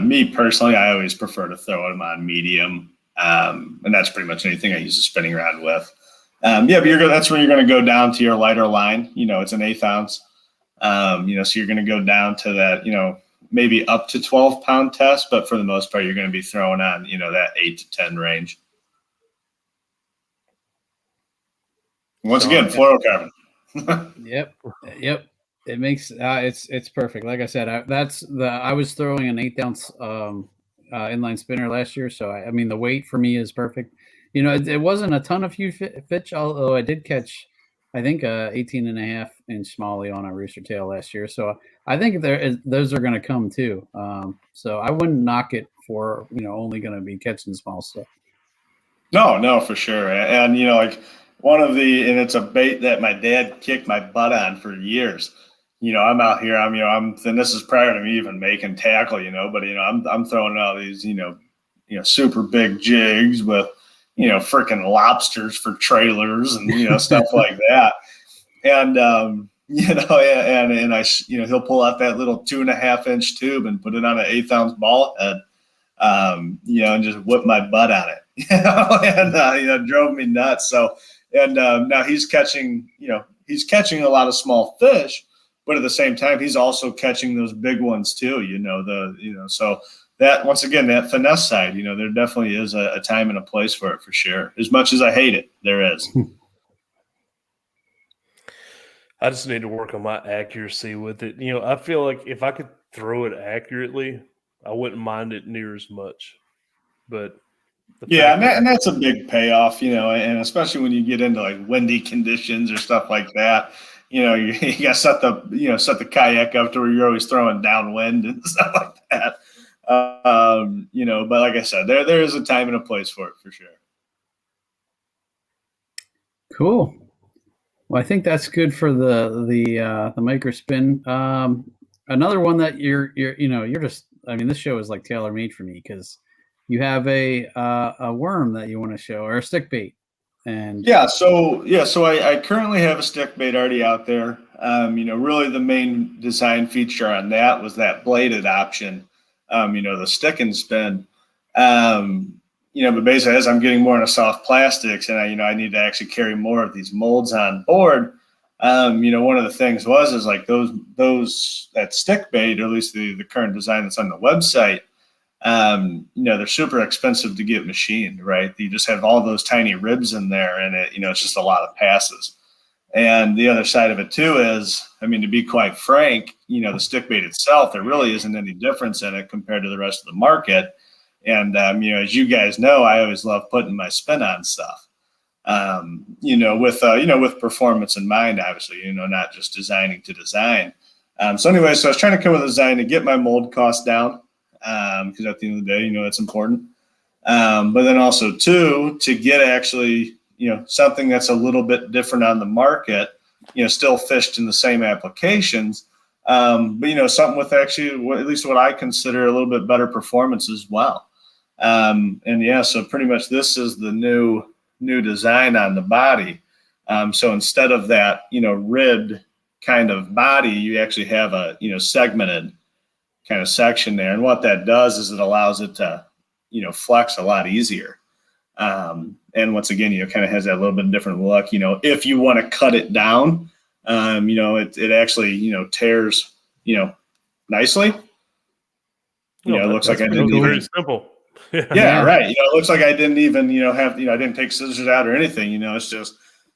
Me personally, I always prefer to throw them on medium, and that's pretty much anything I use a spinning rod with. But that's where you're going to go down to your lighter line. It's an 1/8 ounce. So you're going to go down to that, maybe up to 12-pound test, but for the most part, you're going to be throwing on, that 8 to 10 range. Once again, fluorocarbon. Yep. It makes it's perfect. Like I said, I was throwing an 1/8 ounce inline spinner last year. So, I mean, the weight for me is perfect. You know, it wasn't a ton of huge fish, although I did catch, I think, 18.5-inch smallie on a rooster tail last year. So I think those are going to come too. So I wouldn't knock it for, only going to be catching small stuff. No, for sure. And, like and it's a bait that my dad kicked my butt on for years. I'm out here, and this is prior to me even making tackle, but, I'm throwing out these, super big jigs with, freaking lobsters for trailers and, stuff like that. And, and I, he'll pull out that little 2.5-inch tube and put it on an 1/8 ounce ball head, and just whip my butt on it, and, drove me nuts. So, and now he's catching a lot of small fish, but at the same time, he's also catching those big ones too, so that, once again, that finesse side, there definitely is a time and a place for it, for sure. As much as I hate it, there is. I just need to work on my accuracy with it. I feel like if I could throw it accurately, I wouldn't mind it near as much. But and that's a big payoff, and especially when you get into like windy conditions or stuff like that. You got to set the kayak up to where you're always throwing downwind and stuff like that. But like I said, there is a time and a place for it, for sure. Cool. Well, I think that's good for the micro spin. Another one that you're just, this show is like tailor made for me because you have a worm that you want to show, or a stick bait. And so I currently have a stick bait already out there. Really the main design feature on that was that bladed option. The stick and spin. But basically, as I'm getting more into soft plastics, and I need to actually carry more of these molds on board. One of the things is like that stick bait, or at least the current design that's on the website. They're super expensive to get machined, right? You just have all those tiny ribs in there, and it's just a lot of passes. And the other side of it too is, to be quite frank, the stick bait itself, there really isn't any difference in it compared to the rest of the market. And, as you guys know, I always love putting my spin on stuff, with performance in mind, obviously, not just designing to design. So I was trying to come with a design to get my mold cost down, because at the end of the day, that's important. But then also too, to get actually, something that's a little bit different on the market, still fished in the same applications, but, something with actually, at least what I consider a little bit better performance as well. So pretty much this is the new design on the body. So instead of that, ribbed kind of body, you actually have a, segmented kind of section there. And what that does is it allows it to, flex a lot easier. And once again, kind of has that little bit different look, if you want to cut it down, it actually, tears, nicely. It looks like I didn't even, very simple. Yeah, right. It looks like I didn't even, have, I didn't take scissors out or anything, it's just,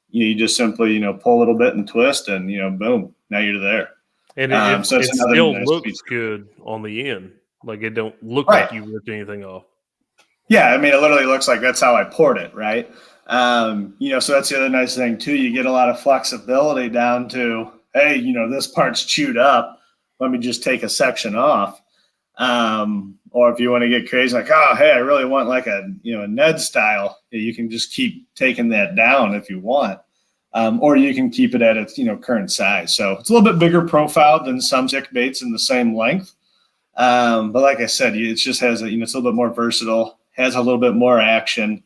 you just simply, pull a little bit and twist and, boom, now you're there. And it still nice looks feature. Good on the end. Like it don't look like you ripped anything off. Yeah, it literally looks like that's how I poured it, right? So that's the other nice thing too. You get a lot of flexibility down to, hey, this part's chewed up. Let me just take a section off. Or if you want to get crazy, like, oh, hey, I really want like a Ned style, you can just keep taking that down if you want. Or you can keep it at its, current size. So it's a little bit bigger profile than some stick baits in the same length. But like I said, it just has it's a little bit more versatile, has a little bit more action.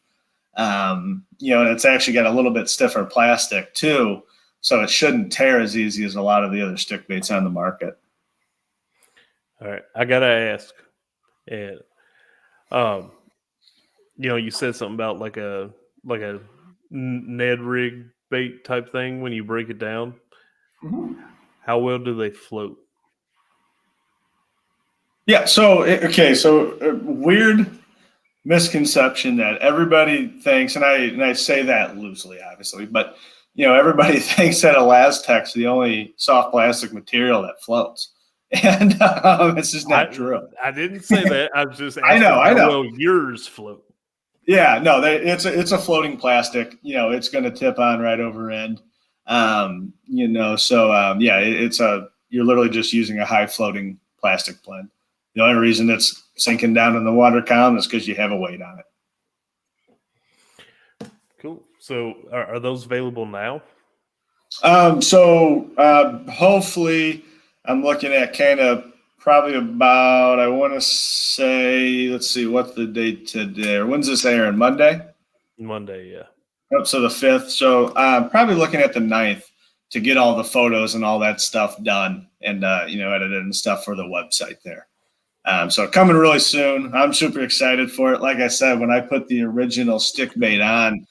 And it's actually got a little bit stiffer plastic too. So it shouldn't tear as easy as a lot of the other stick baits on the market. All right. I got to ask, and, you said something about like a Ned rig bait type thing when you break it down. Mm-hmm. How well do they float? Yeah. So weird misconception that everybody thinks, and I say that loosely, obviously, but everybody thinks that Elastec's the only soft plastic material that floats. And it's just not true. I didn't say that. I was just asking I know. how well yours float. Yeah, no, it's a floating plastic. It's going to tip on right over end. You're literally just using a high floating plastic blend. The only reason it's sinking down in the water column is because you have a weight on it. Cool. So are those available now? Hopefully I'm looking at kind of probably about, I want to say, let's see, what's the date today? Or when's this airing? Monday? Monday, yeah. Oh, so the 5th. So probably looking at the 9th to get all the photos and all that stuff done and, edited and stuff for the website there. So coming really soon. I'm super excited for it. Like I said, when I put the original stick bait on,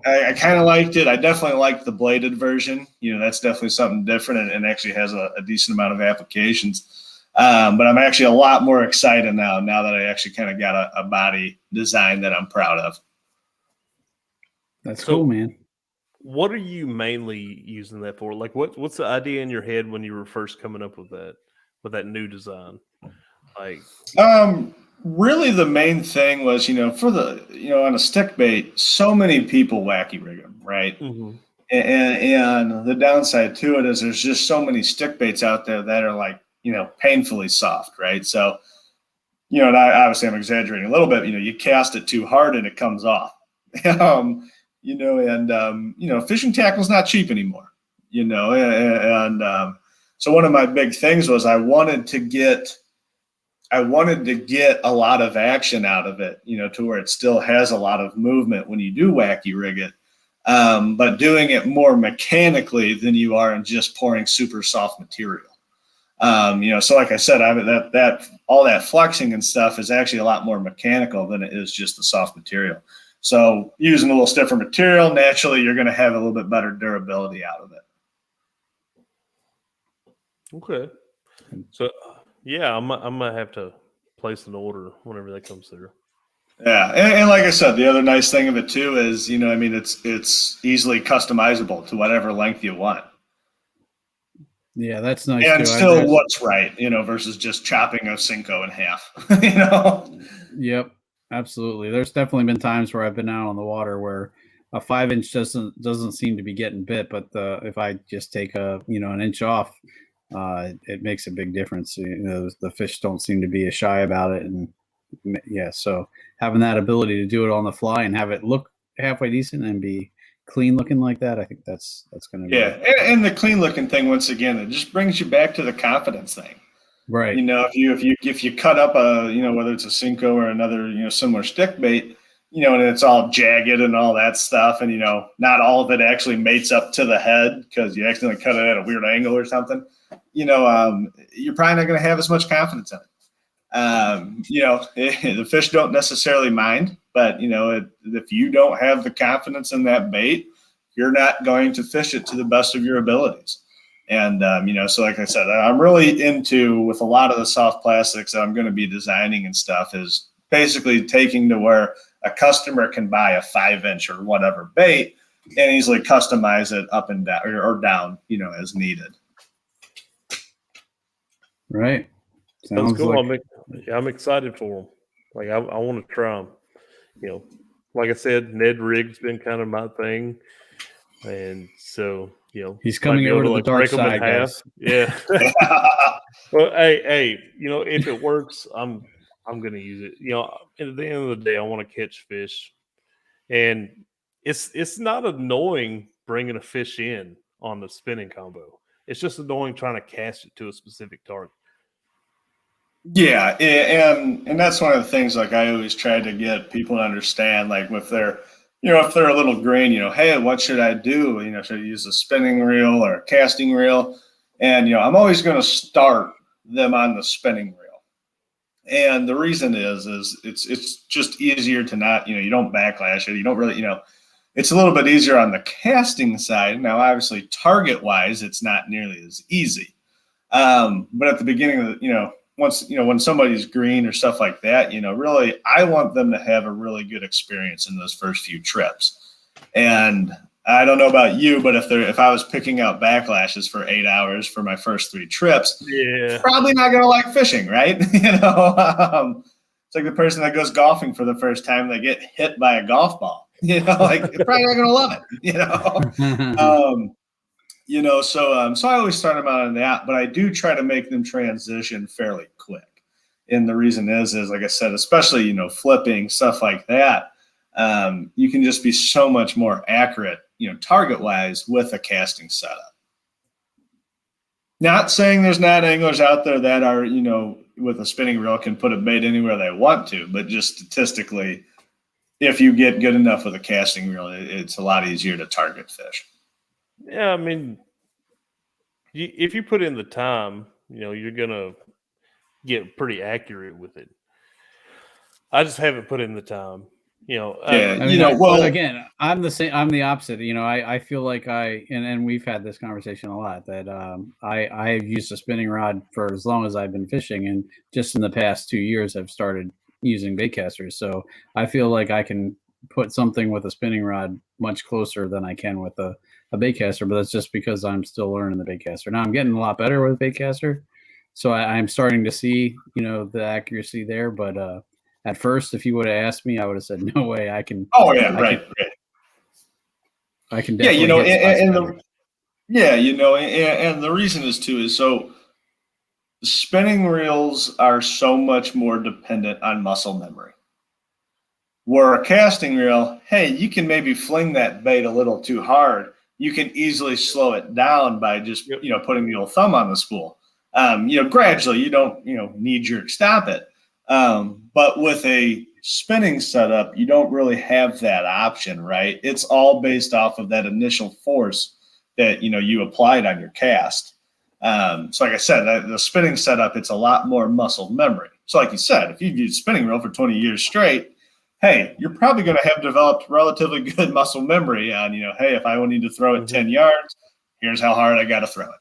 I kind of liked it. I definitely liked the bladed version. That's definitely something different and actually has a decent amount of applications. But I'm actually a lot more excited now that I actually kind of got a body design that I'm proud of. That's cool, man. What are you mainly using that for? Like, what's the idea in your head when you were first coming up with that new design? Like, really the main thing was, for on a stick bait, so many people wacky rig them, right? Mm-hmm. And the downside to it is there's just so many stick baits out there that are like, painfully soft, right? So, and obviously I'm exaggerating a little bit, you cast it too hard and it comes off. Fishing tackle is not cheap anymore, so one of my big things was I wanted to get a lot of action out of it, to where it still has a lot of movement when you do wacky rig it, but doing it more mechanically than you are in just pouring super soft material. So like I said, that all that flexing and stuff is actually a lot more mechanical than it is just the soft material. So using a little stiffer material, naturally, you're going to have a little bit better durability out of it. Okay. So, yeah, I might have to place an order whenever that comes through. Yeah, and like I said, the other nice thing of it too is, it's easily customizable to whatever length you want. Yeah, that's nice. And still what's right, versus just chopping a Cinco in half, Yep. Absolutely. There's definitely been times where I've been out on the water where a 5-inch doesn't seem to be getting bit, but if I just take an inch off, it makes a big difference. The fish don't seem to be as shy about it, and yeah, so having that ability to do it on the fly and have it look halfway decent and be clean looking like that, I think that's going to be and the clean looking thing, once again, it just brings you back to the confidence thing. Right. If you cut up whether it's a Cinco or another, similar stick bait, and it's all jagged and all that stuff, and, not all of it actually mates up to the head because you accidentally cut it at a weird angle or something, you're probably not going to have as much confidence in it. The fish don't necessarily mind, but, if you don't have the confidence in that bait, you're not going to fish it to the best of your abilities. And, so like I said, I'm really into, with a lot of the soft plastics that I'm going to be designing and stuff, is basically taking to where a customer can buy a 5-inch or whatever bait and easily customize it up and down or down, as needed. Right. Sounds cool. Like... I'm excited for them. Like, I want to try them. Like I said, Ned rig's been kind of my thing. And so, he's coming over to the dark side, guys. Yeah. Well, hey, if it works, I'm going to use it. At the end of the day, I want to catch fish, and it's not annoying bringing a fish in on the spinning combo. It's just annoying trying to cast it to a specific target. Yeah, and that's one of the things, like, I always try to get people to understand, like, if they're a little green, hey, what should I do? Should I use a spinning reel or a casting reel? And, I'm always going to start them on the spinning reel. And the reason is it's just easier to not, you don't backlash it. You don't really, it's a little bit easier on the casting side. Now, obviously, target wise, it's not nearly as easy. But at the beginning of the, once, when somebody's green or stuff like that, really, I want them to have a really good experience in those first few trips. And I don't know about you, but if I was picking out backlashes for 8 hours for my first 3 trips, probably not going to like fishing, right? It's like the person that goes golfing for the first time, they get hit by a golf ball, like probably not going to love it, so I always start them out on that, but I do try to make them transition fairly quick. And the reason is like I said, especially, flipping, stuff like that, you can just be so much more accurate, target wise with a casting setup. Not saying there's not anglers out there that are, with a spinning reel can put a bait anywhere they want to, but just statistically, if you get good enough with a casting reel, it's a lot easier to target fish. Yeah, I mean, if you put in the time, you're gonna get pretty accurate with it. I just haven't put in the time. Again, I'm the same. I'm the opposite. I feel like and we've had this conversation a lot that I have used a spinning rod for as long as I've been fishing, and just in the past 2 years I've started using baitcasters. So I feel like I can put something with a spinning rod much closer than I can with a baitcaster, but that's just because I'm still learning the baitcaster. Now I'm getting a lot better with baitcaster, so I'm starting to see the accuracy there, but at first, if you would have asked me, I would have said, "No way, I can." Oh yeah, right. I can definitely. And the reason is too is so spinning reels are so much more dependent on muscle memory. Where a casting reel, hey, you can maybe fling that bait a little too hard. You can easily slow it down by just putting the old thumb on the spool. Gradually, you don't knee-jerk stop it. But with a spinning setup, you don't really have that option, right? It's all based off of that initial force that, you applied on your cast. So like I said, the spinning setup, it's a lot more muscle memory. So like you said, if you've used spinning reel for 20 years straight, hey, you're probably going to have developed relatively good muscle memory on, hey, if I need to throw it 10 yards, here's how hard I got to throw it,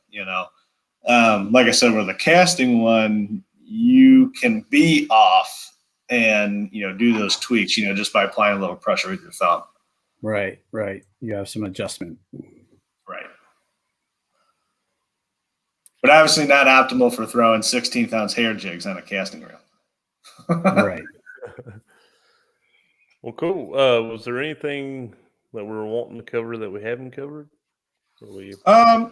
Like I said, with the casting one, you can be off and, do those tweaks, just by applying a little pressure with your thumb. Right. You have some adjustment. Right. But obviously not optimal for throwing 16th ounce hair jigs on a casting reel. Right. Well, cool. Was there anything that we were wanting to cover that we haven't covered?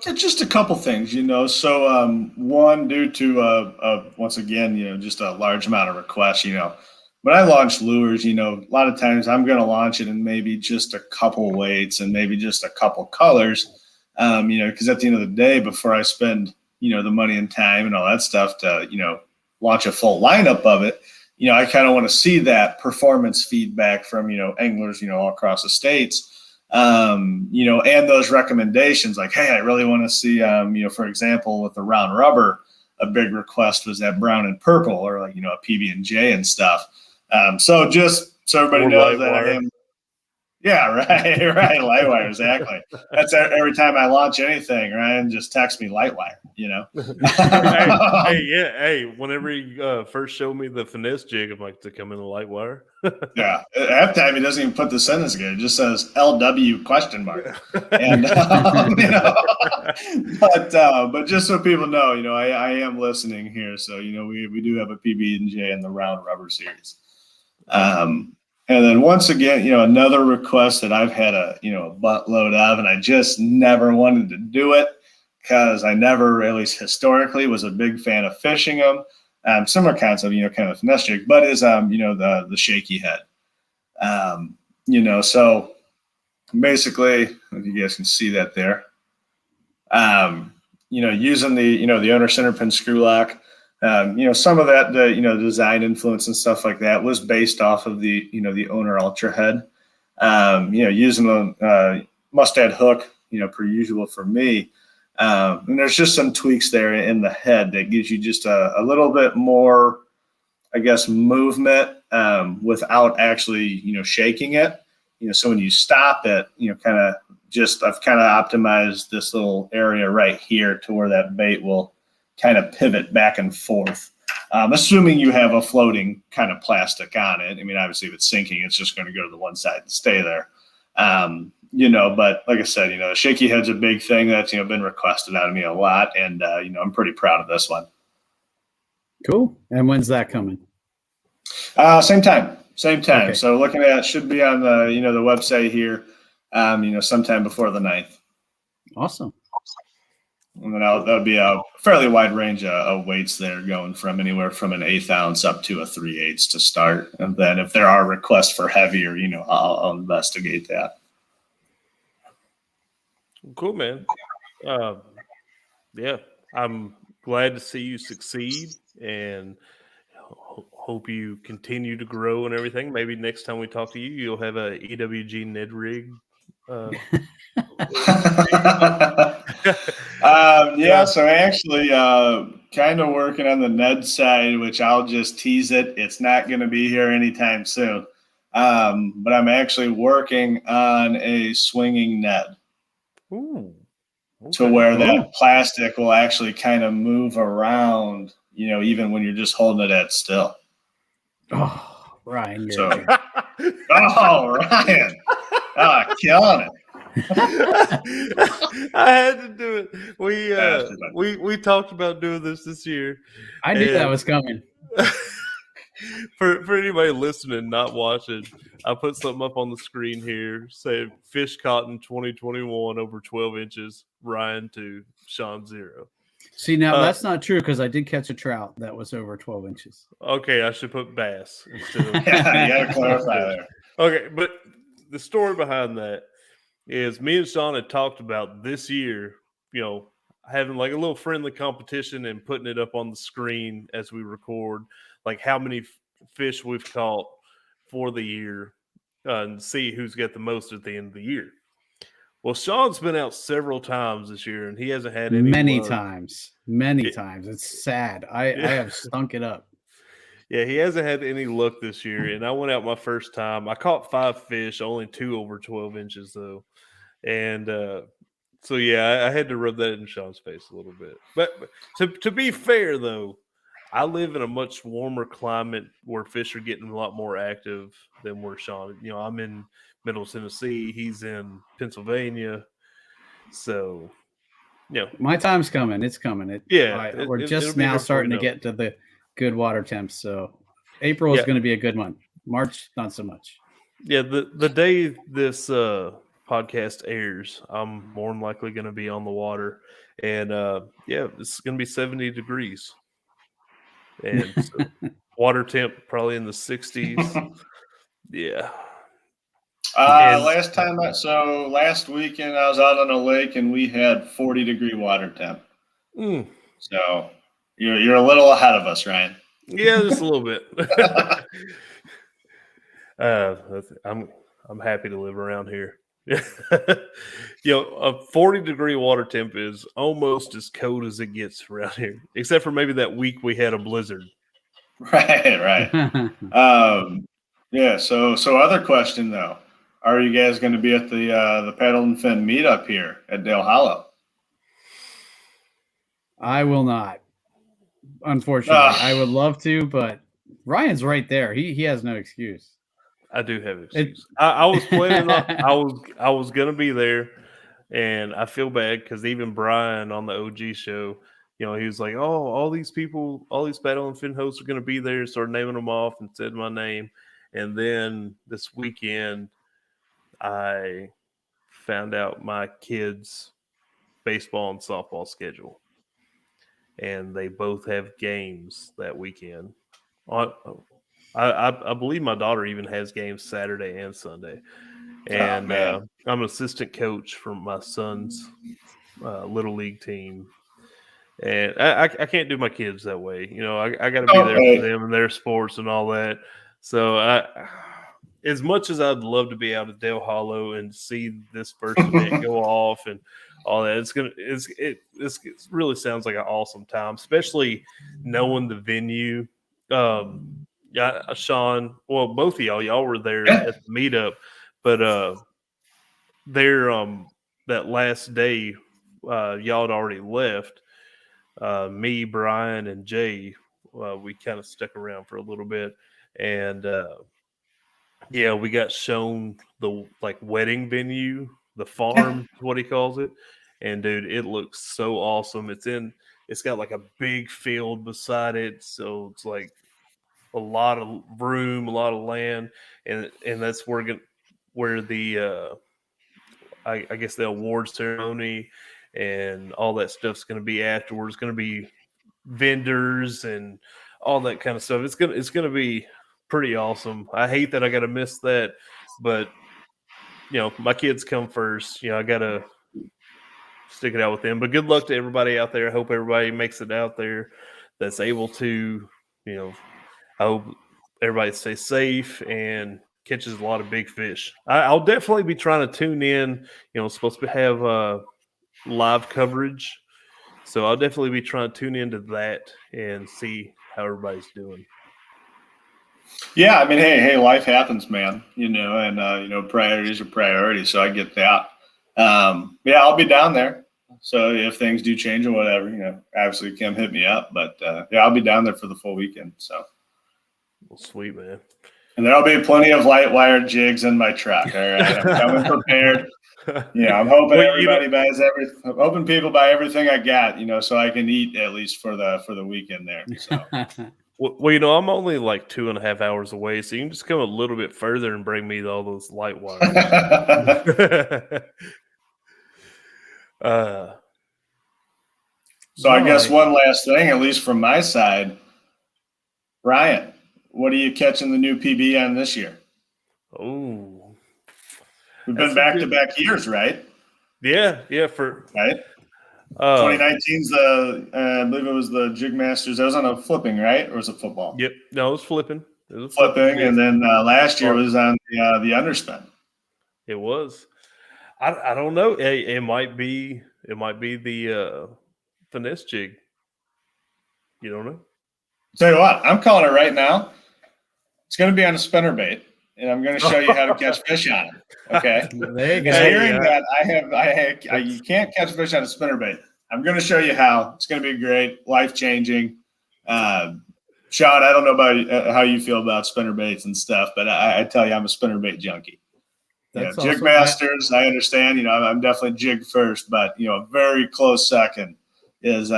Just a couple things, So, one, due to once again, just a large amount of requests, when I launch lures, a lot of times I'm going to launch it in maybe just a couple weights and maybe just a couple colors, because at the end of the day, before I spend, the money and time and all that stuff to, launch a full lineup of it, I kind of want to see that performance feedback from, anglers, all across the states. And those recommendations like, hey, I really want to see, for example, with the round rubber, a big request was that brown and purple or like, a PB&J and stuff. So just so everybody knows that I am. Yeah, right. Lightwire, exactly. That's every time I launch anything, Ryan just texts me Lightwire, Hey, whenever you first showed me the finesse jig, I'm like, to come in the Lightwire. Yeah, half time he doesn't even put the sentence together. It just says LW ? And but just so people know, I am listening here. So we do have a PB&J in the round rubber series. And then once again, another request that I've had a buttload of, and I just never wanted to do it because I never, at least historically, was a big fan of fishing them. Similar concept, kind of finesse jig, but is the shaky head. So basically, if you guys can see that there, using the owner center pin screw lock. Some of that, design influence and stuff like that was based off of the owner ultra head. Using the mustad hook, per usual for me. And there's just some tweaks there in the head that gives you just a little bit more, I guess, movement without actually, shaking it. So when you stop it, I've kind of optimized this little area right here to where that bait will kind of pivot back and forth, assuming you have a floating kind of plastic on it. I mean, obviously if it's sinking, it's just going to go to the one side and stay there. But like I said, the shaky head's a big thing that's, been requested out of me a lot. And, I'm pretty proud of this one. Cool. And when's that coming? Same time. Okay. So looking at, should be on the, the website here, sometime before the 9th. Awesome. And then that'll be a fairly wide range of weights there, going from anywhere from an 1/8 ounce up to a 3/8 to start. And then if there are requests for heavier, I'll investigate that. Cool, man. Yeah, I'm glad to see you succeed, and hope you continue to grow and everything. Maybe next time we talk to you, you'll have a EWG Ned rig. Yeah, so actually kind of working on the Ned side, which I'll just tease it. It's not going to be here anytime soon. But I'm actually working on a swinging Ned. Ooh, to where that plastic will actually kind of move around, even when you're just holding it at still. Oh, Ryan. Ryan. Killing it. I had to do it. We talked about doing this year. I knew that was coming. For anybody listening, not watching, I put something up on the screen here saying fish caught in 2021 over 12 inches, Ryan 2, Sean 0. See, now that's not true, because I did catch a trout that was over 12 inches. Okay, I should put bass instead of. You got to clarify there. Okay, but the story behind that is me and Sean had talked about this year, having like a little friendly competition and putting it up on the screen as we record, like how many fish we've caught for the year, and see who's got the most at the end of the year. Well, Sean's been out several times this year, and he hasn't had any many luck. times. It's sad. I have stunk it up. Yeah, he hasn't had any luck this year, and I went out my first time. I caught 5 fish, only 2 over 12 inches though, and so yeah, I had to rub that in Sean's face a little bit. But to be fair though, I live in a much warmer climate where fish are getting a lot more active than where Sean. I'm in Middle Tennessee. He's in Pennsylvania. So, my time's coming. It's coming. We're just now starting to get to the good water temps. So April is going to be a good one. March, not so much. Yeah, the day this podcast airs, I'm more than likely going to be on the water. And, it's going to be 70 degrees. And so water temp probably in the 60s. Yeah. Last weekend I was out on a lake and we had 40-degree water temp. So you're a little ahead of us, Ryan. Yeah, just a little bit. I'm happy to live around here. A 40-degree water temp is almost as cold as it gets around here, except for maybe that week we had a blizzard. Right. Yeah. So other question though, are you guys going to be at the Paddle and Fin meetup here at Dale Hollow? I will not. Unfortunately, I would love to, but Ryan's right there. He has no excuse. I do have excuse. I was planning on. I was gonna be there, and I feel bad because even Brian on the OG show, he was like, "Oh, all these people, all these Paddle and Fin hosts are gonna be there." Started naming them off and said my name, and then this weekend, I found out my kids' baseball and softball schedule, and they both have games that weekend. I believe my daughter even has games Saturday and Sunday. And I'm an assistant coach for my son's little league team. And I can't do my kids that way. I got to be there for them and their sports and all that. So as much as I'd love to be out at Dale Hollow and see this first event go off and all that, it really sounds like an awesome time, especially knowing the venue. Yeah, Sean. Well, both of y'all were there at the meetup, but that last day, y'all had already left. Me, Brian, and Jay, we kind of stuck around for a little bit, and we got shown the wedding venue the farm, is what he calls it. And dude, it looks so awesome. It's got like a big field beside it, so it's like a lot of room, a lot of land, and that's where the I guess the award ceremony and all that stuff's going to be afterwards. Going to be vendors and all that kind of stuff. It's gonna be pretty awesome. I hate that I got to miss that, but my kids come first. I got to stick it out with them. But good luck to everybody out there. I hope everybody makes it out there that's able to. I hope everybody stays safe and catches a lot of big fish. I'll definitely be trying to tune in. Supposed to have live coverage, so I'll definitely be trying to tune into that and see how everybody's doing. Yeah, I mean, hey, life happens, man. And priorities are priorities, so I get that. Yeah, I'll be down there. So if things do change or whatever, obviously Kim hit me up, but yeah, I'll be down there for the full weekend. So, well, sweet, man. And there'll be plenty of light wire jigs in my truck. All right, I'm coming prepared. I'm hoping I'm hoping people buy everything I got, so I can eat at least for the weekend there. So. Well, I'm only like 2.5 hours away, so you can just come a little bit further and bring me all those light wires. So I guess one last thing, at least from my side, Ryan, what are you catching the new PB on this year? Oh, we've been back-to-back years, right? Yeah, right. 2019's I believe it was the Jigmasters. That was on a flipping, right? Or was it football? Yep. No, it was flipping. Flipping, and then last year was on the underspin. It was. I don't know. It might be the finesse jig. You don't know? Tell you what, I'm calling it right now. It's going to be on a spinnerbait, and I'm going to show you how to catch fish on it. Okay. There you go. Hearing that, you can't catch fish on a spinnerbait. I'm going to show you how. It's going to be great, life-changing. Sean, I don't know about how you feel about spinnerbaits and stuff, but I tell you, I'm a spinnerbait junkie. That's Jigmasters, I understand. I'm definitely jig first, but a very close second is big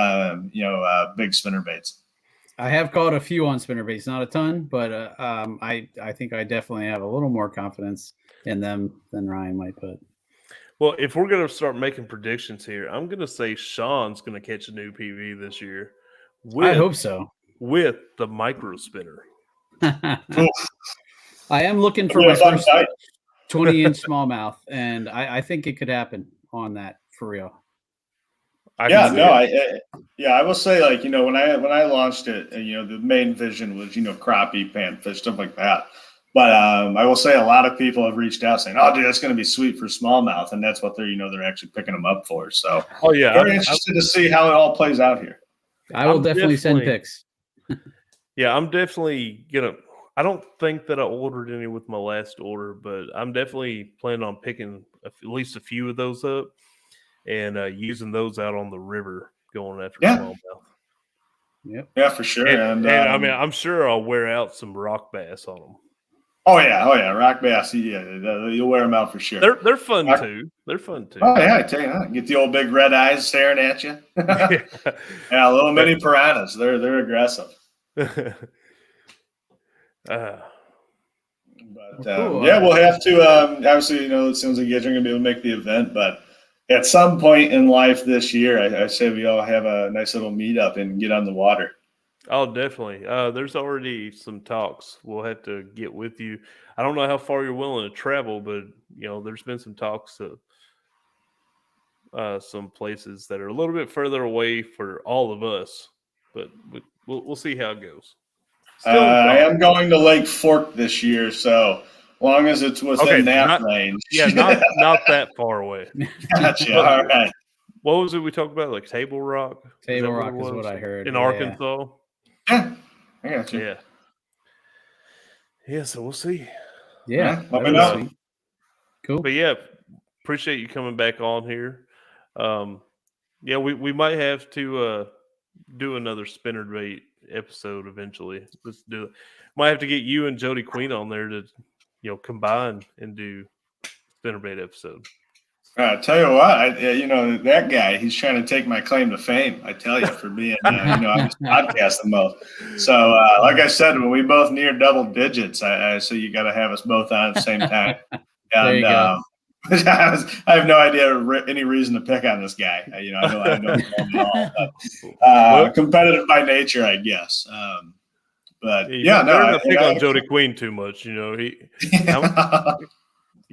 spinnerbaits. I have caught a few on spinnerbaits, not a ton, but I think I definitely have a little more confidence in them than Ryan might put. Well, if we're going to start making predictions here, I'm going to say Sean's going to catch a new PV this year. I hope so. With the micro spinner. I am looking for my first 20-inch smallmouth, and I think it could happen on that for real. I will say, like, when I launched it, the main vision was, crappie, panfish, stuff like that. But I will say a lot of people have reached out saying, "Oh, dude, that's going to be sweet for smallmouth," and that's what they're actually picking them up for. So, very interested to see how it all plays out here. I will definitely send pics. Yeah, I'm definitely gonna. I don't think that I ordered any with my last order, but I'm definitely planning on picking at least a few of those up and using those out on the river going after smallmouth. Yep. Yeah, for sure. And I mean, I'm sure I'll wear out some rock bass on them. Oh yeah, rock bass. Yeah, you'll wear them out for sure. They're fun too. They're fun too. Oh yeah, I tell you, get the old big red eyes staring at you. Yeah, little mini piranhas. They're aggressive. Cool. We'll have to. Obviously, as soon as we get, you're going to be able to make the event. But at some point in life this year, I say we all have a nice little meetup and get on the water. Oh, definitely. There's already some talks. We'll have to get with you. I don't know how far you're willing to travel, but there's been some talks to some places that are a little bit further away for all of us. But we'll see how it goes. I am going to Lake Fork this year, so long as it's within that range. Yeah, not that far away. Gotcha. All right. What was it we talked about? Like Table Rock? Table Rock is what I heard. In Arkansas? Yeah. I got you. Yeah. Yeah, so we'll see. Yeah. Let me know. Cool. But yeah, appreciate you coming back on here. Yeah, we might have to do another spinnerbait episode eventually. Let's do it. Might have to get you and Jody Queen on there to combine and do spinnerbait episode. Tell you what, that guy, he's trying to take my claim to fame. I tell you, for being, I was podcasting most. So, like I said, when we both near double digits, so you got to have us both on at the same time. There you go. I have no idea any reason to pick on this guy. I don't know him at all. But, competitive by nature, I guess. But don't pick on Jody Queen too much.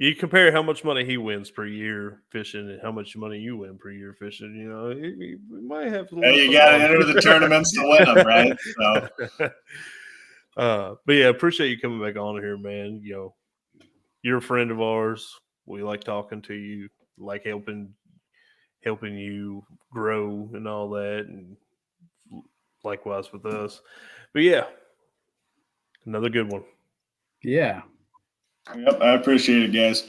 You compare how much money he wins per year fishing and how much money you win per year fishing. You might have. You got to enter the tournaments to win them, right? So. But yeah, appreciate you coming back on here, man. You're a friend of ours. We like talking to you, like helping you grow and all that, and likewise with us. But yeah, another good one. Yeah. Yep, I appreciate it, guys.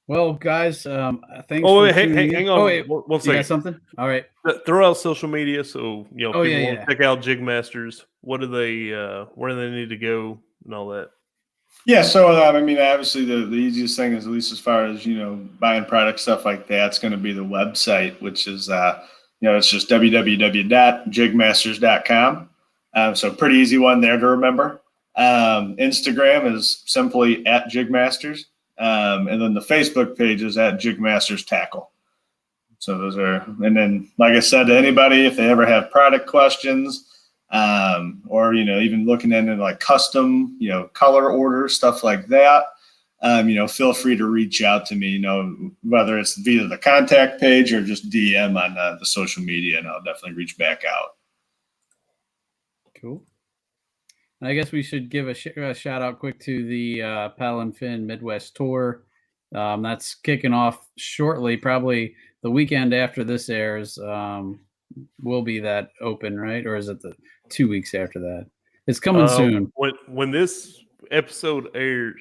Well, guys, thanks. Oh, wait, hang on. Oh, wait, one second. You got something? All right. Throw out social media so people want to check out Jigmasters. Where do they need to go and all that? Yeah, so obviously the easiest thing is, at least as far as buying product stuff like that, it's going to be the website, which is it's just www.jigmasters.com. So pretty easy one there to remember. Instagram is simply @Jigmasters, and then the Facebook page is @Jigmasters Tackle. So those are, and then like I said, to anybody, if they ever have product questions, or even looking into like custom, color order stuff like that, feel free to reach out to me. Whether it's via the contact page or just DM on the social media, and I'll definitely reach back out. Cool. I guess we should give a shout out quick to the Paddle and Fin Midwest Tour. That's kicking off shortly, probably the weekend after this airs. Will be that open, right? Or is it the 2 weeks after that? It's coming soon. When this episode airs,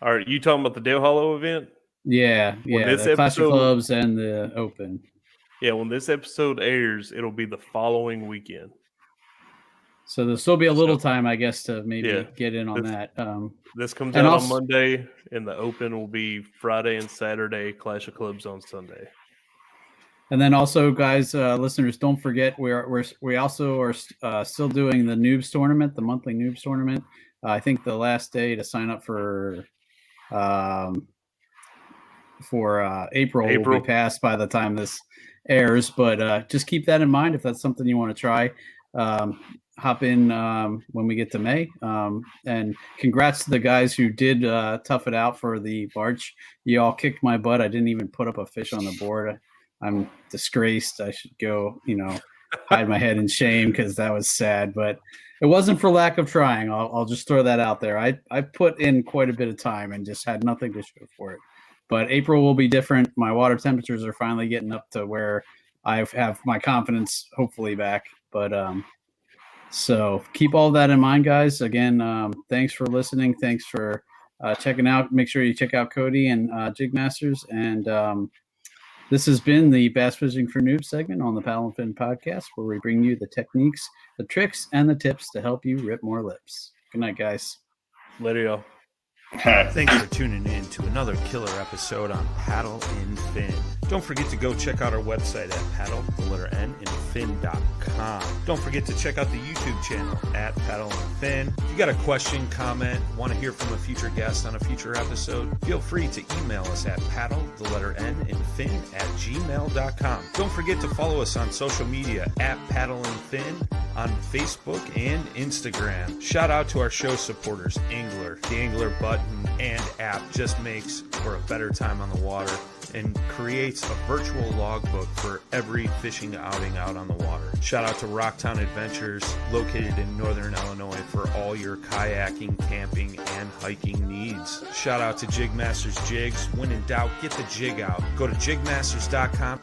are you talking about the Dale Hollow event? Yeah. The Clash of Clubs and the Open. Yeah, when this episode airs, it'll be the following weekend. So there'll still be a little time, I guess, to maybe get in on that. This comes out on Monday, and the Open will be Friday and Saturday. Clash of Clubs on Sunday. And then also, guys, listeners, don't forget we also are still doing the Noobs tournament, the monthly Noobs tournament. I think the last day to sign up for April will be passed by the time this airs, but just keep that in mind if that's something you want to try. Hop in when we get to May. And congrats to the guys who did tough it out for the barge. You all kicked my butt. I didn't even put up a fish on the board. I'm disgraced. I should go, hide my head in shame because that was sad. But it wasn't for lack of trying. I'll just throw that out there. I put in quite a bit of time and just had nothing to show for it. But April will be different. My water temperatures are finally getting up to where I have my confidence hopefully back. But so keep all that in mind, guys. Again, thanks for listening. Thanks for checking out. Make sure you check out Cody and Jigmasters. And this has been the Bass Fishing for Noobs segment on the Paddle and Fin podcast, where we bring you the techniques, the tricks, and the tips to help you rip more lips. Good night, guys. Later, y'all. Thanks for tuning in to another killer episode on Paddle and Fin. Don't forget to go check out our website at paddle_and_fin.com. Don't forget to check out the YouTube channel at Paddle and Fin. If you got a question, comment, want to hear from a future guest on a future episode, feel free to email us at paddle_and_fin@gmail.com. Don't forget to follow us on social media at Paddle and Fin on Facebook and Instagram. Shout out to our show supporters, Angler. The Angler button and app just makes for a better time on the water and creates a virtual logbook for every fishing outing out on the water. Shout out to Rocktown Adventures, located in northern Illinois, for all your kayaking, camping, and hiking needs. Shout out to Jigmasters Jigs. When in doubt, get the jig out. Go to jigmasters.com